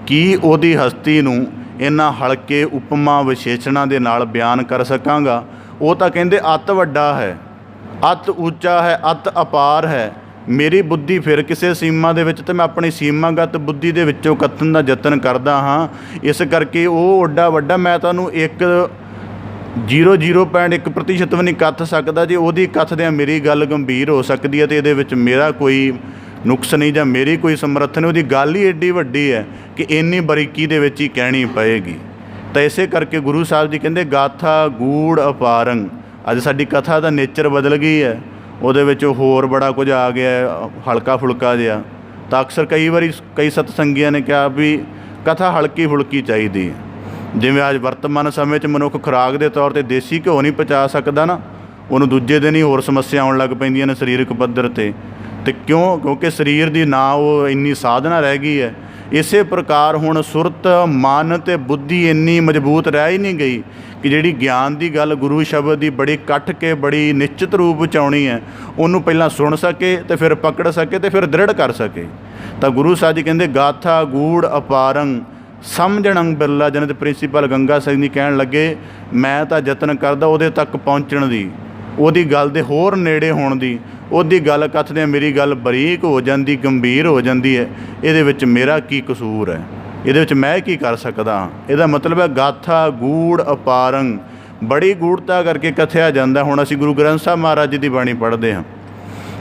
ਕੀ ਉਹਦੀ ਹਸਤੀ ਨੂੰ ਇਹਨਾਂ ਹਲਕੇ ਉਪਮਾ ਵਿਸ਼ੇਸ਼ਣਾਂ ਦੇ ਨਾਲ ਬਿਆਨ ਕਰ ਸਕਾਂਗਾ? ਉਹ ਤਾਂ ਕਹਿੰਦੇ ਅਤ ਵੱਡਾ ਹੈ, ਅਤ ਉੱਚਾ ਹੈ, ਅਤ ਅਪਾਰ ਹੈ। ਮੇਰੀ ਬੁੱਧੀ ਫਿਰ ਕਿਸੇ ਸੀਮਾ ਦੇ ਵਿੱਚ, ਅਤੇ ਮੈਂ ਆਪਣੀ ਸੀਮਾਗਤ ਬੁੱਧੀ ਦੇ ਵਿੱਚੋਂ ਕਥਨ ਦਾ ਯਤਨ ਕਰਦਾ ਹਾਂ। ਇਸ ਕਰਕੇ ਉਹ ਓਡਾ ਵੱਡਾ, ਮੈਂ ਤੁਹਾਨੂੰ 0.1% ਵੀ ਨਹੀਂ ਕੱਥ ਸਕਦਾ। ਜੇ ਉਹਦੀ ਕੱਥਦਿਆਂ ਮੇਰੀ ਗੱਲ ਗੰਭੀਰ ਹੋ ਸਕਦੀ ਹੈ ਅਤੇ ਇਹਦੇ ਵਿੱਚ ਮੇਰਾ ਕੋਈ ਨੁਕਸ ਨਹੀਂ ਜਾਂ ਮੇਰੀ ਕੋਈ ਸਮਰੱਥ ਨਹੀਂ। ਉਹਦੀ ਗੱਲ ਹੀ ਐਡੀ ਵੱਡੀ ਹੈ ਕਿ ਇੰਨੀ ਬਰੀਕੀ ਦੇ ਵਿੱਚ ਹੀ ਕਹਿਣੀ ਪਏਗੀ। ਤਾਂ ਇਸੇ ਕਰਕੇ ਗੁਰੂ ਸਾਹਿਬ ਜੀ ਕਹਿੰਦੇ ਗਾਥਾ ਗੂੜ ਅਪਾਰੰਗ। ਅੱਜ ਸਾਡੀ ਕਥਾ ਦਾ ਨੇਚਰ ਬਦਲ ਗਈ ਹੈ, ਉਹਦੇ ਵਿੱਚ ਹੋਰ ਬੜਾ ਕੁਝ ਆ ਗਿਆ, ਹਲਕਾ ਫੁਲਕਾ ਜਿਹਾ। ਤਾਂ ਅਕਸਰ ਕਈ ਵਾਰੀ ਕਈ ਸਤਸੰਗੀਆਂ ਨੇ ਕਿਹਾ ਵੀ ਕਥਾ ਹਲਕੀ ਫੁਲਕੀ ਚਾਹੀਦੀ ਹੈ। ਜਿਵੇਂ ਅੱਜ ਵਰਤਮਾਨ ਸਮੇਂ 'ਚ ਮਨੁੱਖ ਖੁਰਾਕ ਦੇ ਤੌਰ 'ਤੇ ਦੇਸੀ ਘਿਓ ਨਹੀਂ ਪਚਾ ਸਕਦਾ ਨਾ, ਉਹਨੂੰ ਦੂਜੇ ਦਿਨ ਹੀ ਹੋਰ ਸਮੱਸਿਆ ਆਉਣ ਲੱਗ ਪੈਂਦੀਆਂ ਨੇ ਸਰੀਰਕ ਪੱਧਰ 'ਤੇ। ਅਤੇ ਕਿਉਂਕਿ ਸਰੀਰ ਦੀ ਨਾ ਉਹ ਇੰਨੀ ਸਾਧਨਾ ਰਹਿ ਗਈ ਹੈ। ਇਸੇ ਪ੍ਰਕਾਰ ਹੁਣ ਸੁਰਤ, ਮਨ ਅਤੇ ਬੁੱਧੀ ਇੰਨੀ ਮਜ਼ਬੂਤ ਰਹਿ ਹੀ ਨਹੀਂ ਗਈ ਕਿ ਜਿਹੜੀ ਗਿਆਨ ਦੀ ਗੱਲ ਗੁਰੂ ਸ਼ਬਦ ਦੀ ਬੜੀ ਕੱਟ ਕੇ, ਬੜੀ ਨਿਸ਼ਚਿਤ ਰੂਪ ਵਿੱਚ ਆਉਣੀ ਹੈ, ਉਹਨੂੰ ਪਹਿਲਾਂ ਸੁਣ ਸਕੇ ਅਤੇ ਫਿਰ ਪਕੜ ਸਕੇ ਅਤੇ ਫਿਰ ਦ੍ਰਿੜ ਕਰ ਸਕੇ। ਤਾਂ ਗੁਰੂ ਸਾਹਿਬ ਜੀ ਕਹਿੰਦੇ ਗਾਥਾ ਗੂੜ ਅਪਾਰੰਗ ਸਮਝਣੰ ਬਿਰਲਾ ਜਨਤ। ਪ੍ਰਿੰਸੀਪਲ ਗੰਗਾ ਸਿੰਘ ਜੀ ਕਹਿਣ ਲੱਗੇ ਮੈਂ ਤਾਂ ਯਤਨ ਕਰਦਾ ਉਹਦੇ ਤੱਕ ਪਹੁੰਚਣ ਦੀ, ਉਹਦੀ ਗੱਲ ਦੇ ਹੋਰ ਨੇੜੇ ਹੋਣ ਦੀ। ਉਹਦੀ ਗੱਲ ਕੱਥਦਿਆਂ ਮੇਰੀ ਗੱਲ ਬਰੀਕ ਹੋ ਜਾਂਦੀ, ਗੰਭੀਰ ਹੋ ਜਾਂਦੀ ਹੈ। ਇਹਦੇ ਵਿੱਚ ਮੇਰਾ ਕੀ ਕਸੂਰ ਹੈ? ਇਹਦੇ ਵਿੱਚ ਮੈਂ ਕੀ ਕਰ ਸਕਦਾ ਹਾਂ? ਇਹਦਾ ਮਤਲਬ ਹੈ ਗਾਥਾ ਗੂੜ ਅਪਾਰੰਗ, ਬੜੀ ਗੂੜਤਾ ਕਰਕੇ ਕਥਿਆ ਜਾਂਦਾ। ਹੁਣ ਅਸੀਂ ਗੁਰੂ ਗ੍ਰੰਥ ਸਾਹਿਬ ਮਹਾਰਾਜ ਜੀ ਦੀ ਬਾਣੀ ਪੜ੍ਹਦੇ ਹਾਂ,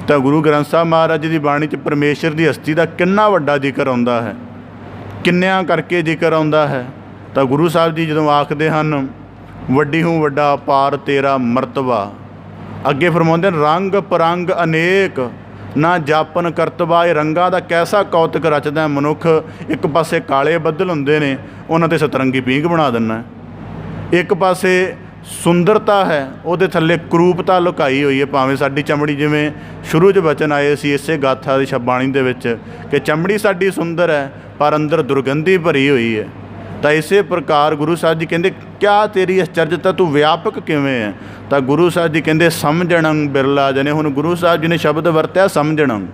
ਤਾਂ ਗੁਰੂ ਗ੍ਰੰਥ ਸਾਹਿਬ ਮਹਾਰਾਜ ਜੀ ਦੀ ਬਾਣੀ 'ਚ ਪਰਮੇਸ਼ਰ ਦੀ ਹਸਤੀ ਦਾ ਕਿੰਨਾ ਵੱਡਾ ਜ਼ਿਕਰ ਆਉਂਦਾ ਹੈ, ਕਿੰਨਿਆਂ ਕਰਕੇ ਜ਼ਿਕਰ ਆਉਂਦਾ ਹੈ। ਤਾਂ ਗੁਰੂ ਸਾਹਿਬ ਜੀ ਜਦੋਂ ਆਖਦੇ ਹਨ ਵੱਡੀ ਹੂੰ ਵੱਡਾ ਅਪਾਰ ਤੇਰਾ ਮਰਤਬਾ, ਅੱਗੇ ਫਰਮਾਉਂਦੇ ਨੇ ਰੰਗ ਪਰੰਗ ਅਨੇਕ ਨਾ ਜਾਪਨ ਕਰਤਬਾ। ਇਹ ਰੰਗਾਂ ਦਾ ਕੈਸਾ ਕੌਤਕ ਰਚਦਾ ਮਨੁੱਖ। ਇੱਕ ਪਾਸੇ ਕਾਲੇ ਬੱਦਲ ਹੁੰਦੇ ਨੇ, ਉਹਨਾਂ 'ਤੇ ਸਤਰੰਗੀ ਪੀਂਘ ਬਣਾ ਦਿੰਦਾ। ਇੱਕ ਪਾਸੇ ਸੁੰਦਰਤਾ ਹੈ, ਉਹਦੇ ਥੱਲੇ ਕਰੂਪਤਾ ਲੁਕਾਈ ਹੋਈ ਹੈ। ਭਾਵੇਂ ਸਾਡੀ ਚਮੜੀ, ਜਿਵੇਂ ਸ਼ੁਰੂ 'ਚ ਬਚਨ ਆਏ ਸੀ ਇਸੇ ਗਾਥਾ ਦੀ ਬਾਣੀ ਦੇ ਵਿੱਚ ਕਿ ਚਮੜੀ ਸਾਡੀ ਸੁੰਦਰ ਹੈ ਪਰ ਅੰਦਰ ਦੁਰਗੰਧੀ ਭਰੀ ਹੋਈ ਹੈ। ਤਾਂ ਇਸੇ ਪ੍ਰਕਾਰ ਗੁਰੂ ਸਾਹਿਬ ਜੀ ਕਹਿੰਦੇ ਕਿਆ ਤੇਰੀ ਅਚਰਜਤਾ, ਤੂੰ ਵਿਆਪਕ ਕਿਵੇਂ ਹੈ? ਤਾਂ ਗੁਰੂ ਸਾਹਿਬ ਜੀ ਕਹਿੰਦੇ ਸਮਝਣੰ ਬਿਰਲਾ ਜਨੇ। ਹੁਣ ਗੁਰੂ ਸਾਹਿਬ ਜੀ ਨੇ ਸ਼ਬਦ ਵਰਤਿਆ ਸਮਝਣੰ।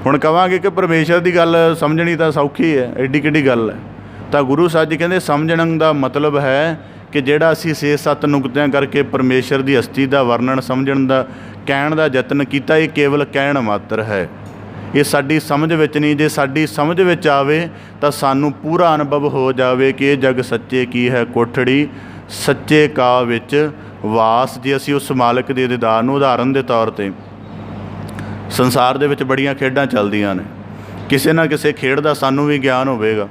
ਹੁਣ ਕਹਾਂਗੇ ਕਿ ਪਰਮੇਸ਼ਰ ਦੀ ਗੱਲ ਸਮਝਣੀ ਤਾਂ ਸੌਖੀ ਹੈ, ਐਡੀ ਕਿੱਡੀ ਗੱਲ ਹੈ। ਤਾਂ ਗੁਰੂ ਸਾਹਿਬ ਜੀ ਕਹਿੰਦੇ ਸਮਝਣੰ ਦਾ ਮਤਲਬ ਹੈ ਕਿ ਜਿਹੜਾ ਅਸੀਂ 6-7 ਨੁਕਤਿਆਂ ਕਰਕੇ ਪਰਮੇਸ਼ਰ ਦੀ ਹਸਤੀ ਦਾ ਵਰਣਨ ਸਮਝਣ ਦਾ ਕਹਿਣ ਦਾ ਯਤਨ ਕੀਤਾ, ਇਹ ਕੇਵਲ ਕਹਿਣ ਮਾਤਰ ਹੈ। ਇਹ ਸਾਡੀ ਸਮਝ ਵਿੱਚ ਨਹੀਂ। ਜੇ ਸਾਡੀ ਸਮਝ ਵਿੱਚ ਆਵੇ ਤਾਂ ਸਾਨੂੰ ਪੂਰਾ ਅਨੁਭਵ ਹੋ ਜਾਵੇ ਕਿ ਇਹ ਜਗ ਸੱਚੇ ਕੀ ਹੈ ਕੋਠੜੀ, ਸੱਚੇ ਕਾ ਵਿੱਚ ਵਾਸ। ਜੇ ਅਸੀਂ ਉਸ ਮਾਲਕ ਦੇ ਦੀਦਾਰ ਨੂੰ, ਉਦਾਹਰਨ ਦੇ ਤੌਰ 'ਤੇ ਸੰਸਾਰ ਦੇ ਵਿੱਚ ਬੜੀਆਂ ਖੇਡਾਂ ਚੱਲਦੀਆਂ ਨੇ, ਕਿਸੇ ਨਾ ਕਿਸੇ ਖੇਡ ਦਾ ਸਾਨੂੰ ਵੀ ਗਿਆਨ ਹੋਵੇਗਾ।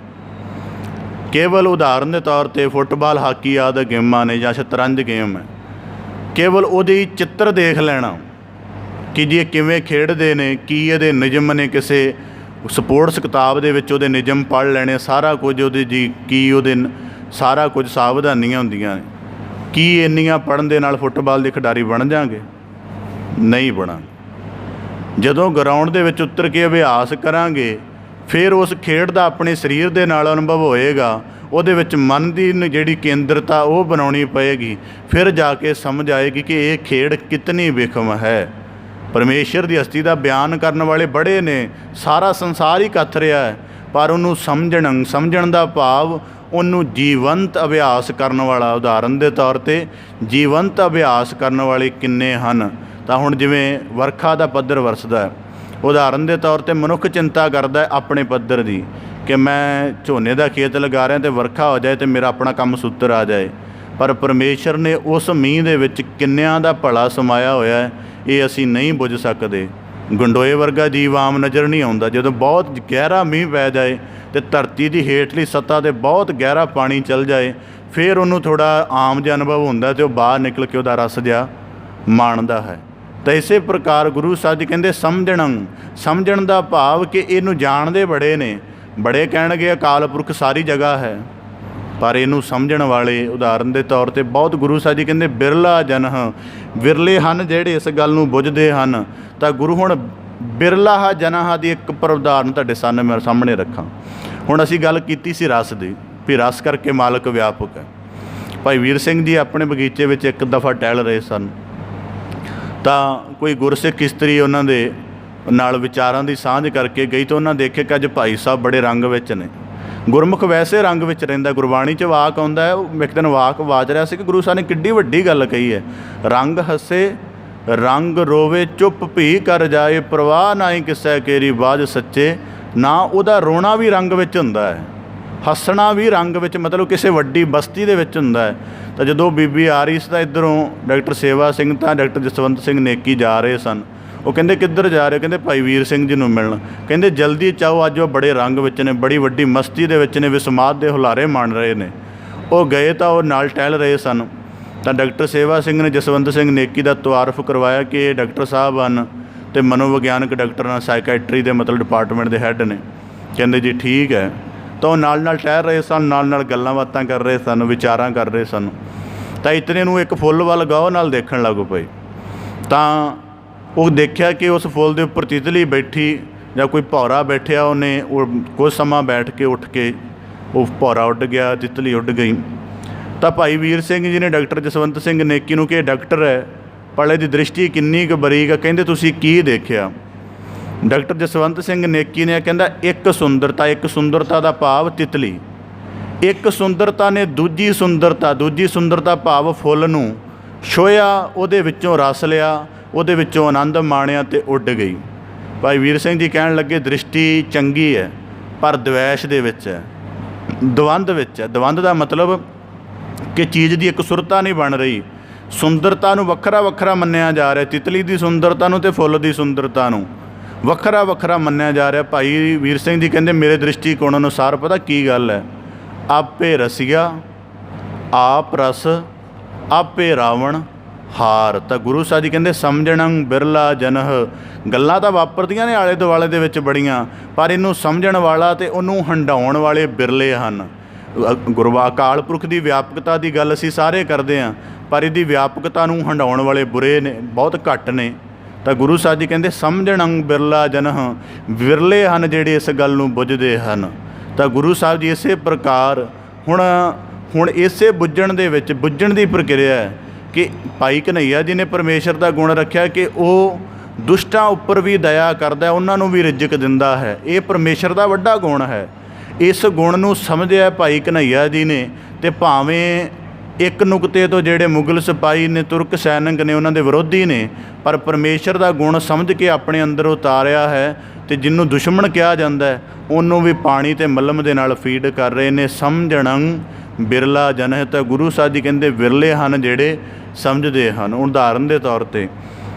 ਕੇਵਲ ਉਦਾਹਰਨ ਦੇ ਤੌਰ 'ਤੇ ਫੁੱਟਬਾਲ, ਹਾਕੀ ਆਦਿ ਗੇਮਾਂ ਨੇ ਜਾਂ ਸ਼ਤਰੰਜ ਗੇਮ ਹੈ, ਕੇਵਲ ਉਹਦੀ ਚਿੱਤਰ ਦੇਖ ਲੈਣਾ ਕਿ ਜੀ ਇਹ ਕਿਵੇਂ ਖੇਡਦੇ ਨੇ, ਕੀ ਇਹਦੇ ਨਿਯਮ ਨੇ, ਕਿਸੇ ਸਪੋਰਟਸ ਕਿਤਾਬ ਦੇ ਵਿੱਚ ਉਹਦੇ ਨਿਯਮ ਪੜ੍ਹ ਲੈਣੇ, ਸਾਰਾ ਕੁਝ ਉਹਦੇ ਜੀ ਕੀ ਉਹਦੇ ਸਾਰਾ ਕੁਝ ਸਾਵਧਾਨੀਆਂ ਹੁੰਦੀਆਂ ਨੇ। ਕੀ ਇੰਨੀਆਂ ਪੜ੍ਹਨ ਦੇ ਨਾਲ ਫੁੱਟਬਾਲ ਦੇ ਖਿਡਾਰੀ ਬਣ ਜਾਵਾਂਗੇ? ਨਹੀਂ ਬਣਾਂਗੇ। ਜਦੋਂ ਗਰਾਊਂਡ ਦੇ ਵਿੱਚ ਉਤਰ ਕੇ ਅਭਿਆਸ ਕਰਾਂਗੇ, ਫਿਰ ਉਸ ਖੇਡ ਦਾ ਆਪਣੇ ਸਰੀਰ ਦੇ ਨਾਲ ਅਨੁਭਵ ਹੋਏਗਾ, ਉਹਦੇ ਵਿੱਚ ਮਨ ਦੀ ਜਿਹੜੀ ਕੇਂਦਰਤਾ ਉਹ ਬਣਾਉਣੀ ਪਏਗੀ, ਫਿਰ ਜਾ ਕੇ ਸਮਝ ਆਏਗੀ ਕਿ ਇਹ ਖੇਡ ਕਿਤਨੀ ਵਿਖਮ ਹੈ। ਪਰਮੇਸ਼ਰ ਦੀ ਹਸਤੀ ਦਾ ਬਿਆਨ ਕਰਨ ਵਾਲੇ ਬੜੇ ਨੇ, ਸਾਰਾ ਸੰਸਾਰ ਹੀ ਕੱਥ ਰਿਹਾ ਹੈ, ਪਰ ਉਹਨੂੰ ਸਮਝਣ ਦਾ ਭਾਵ ਉਹਨੂੰ ਜੀਵੰਤ ਅਭਿਆਸ ਕਰਨ ਵਾਲਾ, ਉਦਾਹਰਨ ਦੇ ਤੌਰ 'ਤੇ ਜੀਵੰਤ ਅਭਿਆਸ ਕਰਨ ਵਾਲੇ ਕਿੰਨੇ ਹਨ। ਤਾਂ ਹੁਣ ਜਿਵੇਂ ਵਰਖਾ ਦਾ ਪੱਧਰ ਵਰਸਦਾ ਹੈ, ਉਦਾਹਰਨ ਦੇ ਤੌਰ 'ਤੇ ਮਨੁੱਖ ਚਿੰਤਾ ਕਰਦਾ ਹੈ ਆਪਣੇ ਪੱਧਰ ਦੀ ਕਿ ਮੈਂ ਝੋਨੇ ਦਾ ਖੇਤ ਲਗਾ ਰਿਹਾ ਅਤੇ ਵਰਖਾ ਹੋ ਜਾਏ ਅਤੇ ਮੇਰਾ ਆਪਣਾ ਕੰਮ ਸੂਤਰ ਆ ਜਾਏ, ਪਰ ਪਰਮੇਸ਼ਰ ਨੇ ਉਸ ਮੀਂਹ ਦੇ ਵਿੱਚ ਕਿੰਨਿਆਂ ਦਾ ਭਲਾ ਸਮਾਇਆ ਹੋਇਆ ਹੈ, ਇਹ ਅਸੀਂ ਨਹੀਂ ਬੁੱਝ ਸਕਦੇ। ਗੰਡੋਏ ਵਰਗਾ ਜੀਵ ਆਮ ਨਜ਼ਰ ਨਹੀਂ ਆਉਂਦਾ। ਜਦੋਂ ਬਹੁਤ ਗਹਿਰਾ ਮੀਂਹ ਪੈ ਜਾਏ ਅਤੇ ਧਰਤੀ ਦੀ ਹੇਠਲੀ ਸਤ੍ਹਾ 'ਤੇ ਬਹੁਤ ਗਹਿਰਾ ਪਾਣੀ ਚੱਲ ਜਾਏ, ਫਿਰ ਉਹਨੂੰ ਥੋੜ੍ਹਾ ਆਮ ਜਿਹਾ ਅਨੁਭਵ ਹੁੰਦਾ ਅਤੇ ਉਹ ਬਾਹਰ ਨਿਕਲ ਕੇ ਉਹਦਾ ਰਸ ਜਿਹਾ ਮਾਣਦਾ ਹੈ। ਤਾਂ ਇਸੇ ਪ੍ਰਕਾਰ ਗੁਰੂ ਸਾਹਿਬ ਜੀ ਕਹਿੰਦੇ ਸਮਝਣ ਦਾ ਭਾਵ ਕਿ ਇਹਨੂੰ ਜਾਣਦੇ ਬੜੇ ਨੇ। ਬੜੇ ਕਹਿਣਗੇ ਅਕਾਲ ਪੁਰਖ ਸਾਰੀ ਜਗ੍ਹਾ ਹੈ, ਪਰ ਇਹਨੂੰ ਸਮਝਣ ਵਾਲੇ, ਉਦਾਹਰਨ ਦੇ ਤੌਰ 'ਤੇ ਬਹੁਤ ਗੁਰੂ ਸਾਹਿਬ ਜੀ ਕਹਿੰਦੇ ਬਿਰਲਾ ਜਨ, ਵਿਰਲੇ ਹਨ ਜਿਹੜੇ ਇਸ ਗੱਲ ਨੂੰ ਬੁੱਝਦੇ ਹਨ। ਤਾਂ ਗੁਰੂ ਹੁਣ ਬਿਰਲਾ ਜਨਾਂ ਦੀ ਇੱਕ ਉਦਾਹਰਨ ਤੁਹਾਡੇ ਸਾਹਮਣੇ ਰੱਖਾਂ। ਹੁਣ ਅਸੀਂ ਗੱਲ ਕੀਤੀ ਸੀ ਰਸ ਦੀ, ਵੀ ਰਸ ਕਰਕੇ ਮਾਲਕ ਵਿਆਪਕ ਹੈ। ਭਾਈ ਵੀਰ ਸਿੰਘ ਜੀ ਆਪਣੇ ਬਗੀਚੇ ਵਿੱਚ ਇੱਕ ਦਫਾ ਟਹਿਲ ਰਹੇ ਸਨ, ਤਾਂ ਕੋਈ ਗੁਰਸਿੱਖ ਇਸਤਰੀ ਉਹਨਾਂ ਦੇ ਨਾਲ ਵਿਚਾਰਾਂ ਦੀ ਸਾਂਝ ਕਰਕੇ ਗਈ, ਤਾਂ ਉਹਨਾਂ ਦੇਖਿਆ ਕਿ ਅੱਜ ਭਾਈ ਸਾਹਿਬ ਬੜੇ ਰੰਗ ਵਿੱਚ ਨੇ। ਗੁਰਮੁਖ ਵੈਸੇ ਰੰਗ ਵਿੱਚ ਰਹਿੰਦਾ, ਗੁਰਬਾਣੀ 'ਚ ਵਾਕ ਆਉਂਦਾ ਹੈ। ਉਹ ਇੱਕ ਦਿਨ ਵਾਕ ਵਾਚ ਰਿਹਾ ਸੀ ਕਿ ਗੁਰੂ ਸਾਹਿਬ ਨੇ ਕਿੱਡੀ ਵੱਡੀ ਗੱਲ ਕਹੀ ਹੈ, ਰੰਗ ਹੱਸੇ ਰੰਗ ਰੋਵੇ ਚੁੱਪ ਭੀ ਕਰ ਜਾਏ, ਪ੍ਰਵਾਹ ਨਾ ਹੀ ਕਿਸੈ ਕੇਰੀ ਬਾਝ ਸੱਚੇ। ਨਾ ਉਹਦਾ ਰੋਣਾ ਵੀ ਰੰਗ ਵਿੱਚ ਹੁੰਦਾ ਹੈ, ਹੱਸਣਾ ਵੀ ਰੰਗ ਵਿੱਚ, ਮਤਲਬ ਕਿਸੇ ਵੱਡੀ ਬਸਤੀ ਦੇ ਵਿੱਚ ਹੁੰਦਾ ਹੈ। ਤਾਂ ਜਦੋਂ ਬੀਬੀ ਆ ਰਹੀ ਸੀ ਤਾਂ ਇੱਧਰੋਂ ਡਾਕਟਰ ਸੇਵਾ ਸਿੰਘ ਤਾਂ ਡਾਕਟਰ ਜਸਵੰਤ ਸਿੰਘ ਨੇਕੀ ਜਾ ਰਹੇ ਸਨ। ਉਹ ਕਹਿੰਦੇ ਕਿੱਧਰ ਜਾ ਰਹੇ? ਕਹਿੰਦੇ ਭਾਈ ਵੀਰ ਸਿੰਘ ਜੀ ਨੂੰ ਮਿਲਣ। ਕਹਿੰਦੇ ਜਲਦੀ ਚਾਹੋ, ਅੱਜ ਉਹ ਬੜੇ ਰੰਗ ਵਿੱਚ ਨੇ, ਬੜੀ ਵੱਡੀ ਮਸਤੀ ਦੇ ਵਿੱਚ ਨੇ, ਵਿਸਮਾਦ ਦੇ ਹੁਲਾਰੇ ਮਾਣ ਰਹੇ ਨੇ। ਉਹ ਗਏ ਤਾਂ ਉਹ ਨਾਲ ਟਹਿਲ ਰਹੇ ਸਨ। ਤਾਂ ਡਾਕਟਰ ਸੇਵਾ ਸਿੰਘ ਨੇ ਜਸਵੰਤ ਸਿੰਘ ਨੇਕੀ ਦਾ ਤਾਰਫ ਕਰਵਾਇਆ ਕਿ ਇਹ ਡਾਕਟਰ ਸਾਹਿਬ ਹਨ ਅਤੇ ਮਨੋਵਿਗਿਆਨਕ ਡਾਕਟਰ ਹਨ, ਸਾਈਕੈਟਰੀ ਦੇ ਮਤਲਬ ਡਿਪਾਰਟਮੈਂਟ ਦੇ ਹੈੱਡ ਨੇ। ਕਹਿੰਦੇ ਜੀ ਠੀਕ ਹੈ। ਤਾਂ ਉਹ ਨਾਲ ਟਹਿਲ ਰਹੇ ਸਨ, ਨਾਲ ਗੱਲਾਂ ਬਾਤਾਂ ਕਰ ਰਹੇ ਸਨ, ਵਿਚਾਰਾਂ ਕਰ ਰਹੇ ਸਨ। ਤਾਂ ਇਤਨੇ ਨੂੰ ਇੱਕ ਫੁੱਲ ਵੱਲ ਗੌਰ ਨਾਲ ਦੇਖਣ ਲੱਗ ਪਏ। ਤਾਂ ਉਹ ਦੇਖਿਆ ਕਿ ਉਸ ਫੁੱਲ ਦੇ ਉੱਪਰ ਤਿਤਲੀ ਬੈਠੀ ਜਾਂ ਕੋਈ ਭੌਰਾ ਬੈਠਿਆ। ਉਹਨੇ ਉਹ ਕੁਝ ਸਮਾਂ ਬੈਠ ਕੇ ਉੱਠ ਕੇ ਉਹ ਭੌਰਾ ਉੱਡ ਗਿਆ, ਤਿਤਲੀ ਉੱਡ ਗਈ। ਤਾਂ ਭਾਈ ਵੀਰ ਸਿੰਘ ਜੀ ਨੇ ਡਾਕਟਰ ਜਸਵੰਤ ਸਿੰਘ ਨੇਕੀ ਨੂੰ ਕਿ ਡਾਕਟਰ ਹੈ, ਪਰ ਇਹਦੀ ਦ੍ਰਿਸ਼ਟੀ ਕਿੰਨੀ ਕੁ ਬਰੀਕ ਹੈ। ਕਹਿੰਦੇ ਤੁਸੀਂ ਕੀ ਦੇਖਿਆ? ਡਾਕਟਰ ਜਸਵੰਤ ਸਿੰਘ ਨੇਕੀ ਨੇ ਕਹਿੰਦਾ ਇੱਕ ਸੁੰਦਰਤਾ ਦਾ ਭਾਵ ਤਿਤਲੀ, ਇੱਕ ਸੁੰਦਰਤਾ ਨੇ ਦੂਜੀ ਸੁੰਦਰਤਾ ਭਾਵ ਫੁੱਲ ਨੂੰ ਛੋਹਿਆ, ਉਹਦੇ ਵਿੱਚੋਂ ਰਸ ਲਿਆ, ਉਹਦੇ ਵਿੱਚੋਂ ਆਨੰਦ ਮਾਣਿਆ ਅਤੇ ਉੱਡ ਗਈ। ਭਾਈ ਵੀਰ ਸਿੰਘ ਜੀ ਕਹਿਣ ਲੱਗੇ ਦ੍ਰਿਸ਼ਟੀ ਚੰਗੀ ਹੈ, ਪਰ ਦਵੈਸ਼ ਦੇ ਵਿੱਚ ਹੈ, ਦਵੰਦ ਵਿੱਚ ਹੈ। ਦਵੰਦ ਦਾ ਮਤਲਬ ਕਿ ਚੀਜ਼ ਦੀ ਇੱਕ ਸੁਰਤਾ ਨਹੀਂ ਬਣ ਰਹੀ, ਸੁੰਦਰਤਾ ਨੂੰ ਵੱਖਰਾ ਮੰਨਿਆ ਜਾ ਰਿਹਾ। ਤਿਤਲੀ ਦੀ ਸੁੰਦਰਤਾ ਨੂੰ ਅਤੇ ਫੁੱਲ ਦੀ ਸੁੰਦਰਤਾ ਨੂੰ ਵੱਖਰਾ ਮੰਨਿਆ ਜਾ ਰਿਹਾ। ਭਾਈ ਵੀਰ ਸਿੰਘ ਜੀ ਕਹਿੰਦੇ ਮੇਰੇ ਦ੍ਰਿਸ਼ਟੀਕੋਣ ਅਨੁਸਾਰ ਪਤਾ ਕੀ ਗੱਲ ਹੈ, ਆਪੇ ਰਸੀਆ ਆਪ ਰਸ ਆਪੇ ਰਾਵਣ ਹਾਰ। ਤਾਂ ਗੁਰੂ ਸਾਹਿਬ ਜੀ ਕਹਿੰਦੇ ਸਮਝਣੰ ਬਿਰਲਾ ਜਨਹ, ਗੱਲਾਂ ਤਾਂ ਵਾਪਰਦੀਆਂ ਨੇ ਆਲੇ ਦੁਆਲੇ ਦੇ ਵਿੱਚ ਬੜੀਆਂ, ਪਰ ਇਹਨੂੰ ਸਮਝਣ ਵਾਲਾ ਅਤੇ ਉਹਨੂੰ ਹੰਡਾਉਣ ਵਾਲੇ ਬਿਰਲੇ ਹਨ। ਅਕਾਲ ਪੁਰਖ ਦੀ ਵਿਆਪਕਤਾ ਦੀ ਗੱਲ ਅਸੀਂ ਸਾਰੇ ਕਰਦੇ ਹਾਂ, ਪਰ ਇਹਦੀ ਵਿਆਪਕਤਾ ਨੂੰ ਹੰਡਾਉਣ ਵਾਲੇ ਬੁਰੇ ਨੇ, ਬਹੁਤ ਘੱਟ ਨੇ। ਤਾਂ ਗੁਰੂ ਸਾਹਿਬ ਜੀ ਕਹਿੰਦੇ ਸਮਝਣੰ ਬਿਰਲਾ ਜਨਹ, ਵਿਰਲੇ ਹਨ ਜਿਹੜੇ ਇਸ ਗੱਲ ਨੂੰ ਬੁੱਝਦੇ ਹਨ। ਤਾਂ ਗੁਰੂ ਸਾਹਿਬ ਜੀ ਇਸੇ ਪ੍ਰਕਾਰ ਹੁਣ ਇਸੇ ਬੁੱਝਣ ਦੀ ਪ੍ਰਕਿਰਿਆ ਹੈ ਕਿ ਭਾਈ ਕਨ੍ਹਈਆ ਜੀ ਨੇ ਪਰਮੇਸ਼ਰ ਦਾ ਗੁਣ ਰੱਖਿਆ ਕਿ ਉਹ ਦੁਸ਼ਟਾਂ ਉੱਪਰ ਵੀ ਦਇਆ ਕਰਦਾ, ਉਹਨਾਂ ਨੂੰ ਵੀ ਰਿਜ਼ਕ ਦਿੰਦਾ ਹੈ। ਇਹ ਪਰਮੇਸ਼ਰ ਦਾ ਵੱਡਾ ਗੁਣ ਹੈ। ਇਸ ਗੁਣ ਨੂੰ ਸਮਝਿਆ ਭਾਈ ਕਨ੍ਹਈਆ ਜੀ ਨੇ, ਅਤੇ ਭਾਵੇਂ ਇੱਕ ਨੁਕਤੇ ਤੋਂ ਜਿਹੜੇ ਮੁਗਲ ਸਿਪਾਹੀ ਨੇ, ਤੁਰਕ ਸੈਨਿਕ ਨੇ, ਉਹਨਾਂ ਦੇ ਵਿਰੋਧੀ ਨੇ, ਪਰ ਪਰਮੇਸ਼ਰ ਦਾ ਗੁਣ ਸਮਝ ਕੇ ਆਪਣੇ ਅੰਦਰ ਉਤਾਰਿਆ ਹੈ। ਅਤੇ ਜਿਹਨੂੰ ਦੁਸ਼ਮਣ ਕਿਹਾ ਜਾਂਦਾ ਹੈ, ਉਹਨੂੰ ਵੀ ਪਾਣੀ ਅਤੇ ਮੱਲਮ ਦੇ ਨਾਲ ਫੀਡ ਕਰ ਰਹੇ ਨੇ। ਸਮਝਣੰ ਬਿਰਲਾ ਜਨ ਹੈ। ਤਾਂ ਗੁਰੂ ਸਾਹਿਬ ਜੀ ਕਹਿੰਦੇ ਵਿਰਲੇ ਹਨ ਜਿਹੜੇ ਸਮਝਦੇ ਹਨ। ਉਦਾਹਰਨ ਦੇ ਤੌਰ 'ਤੇ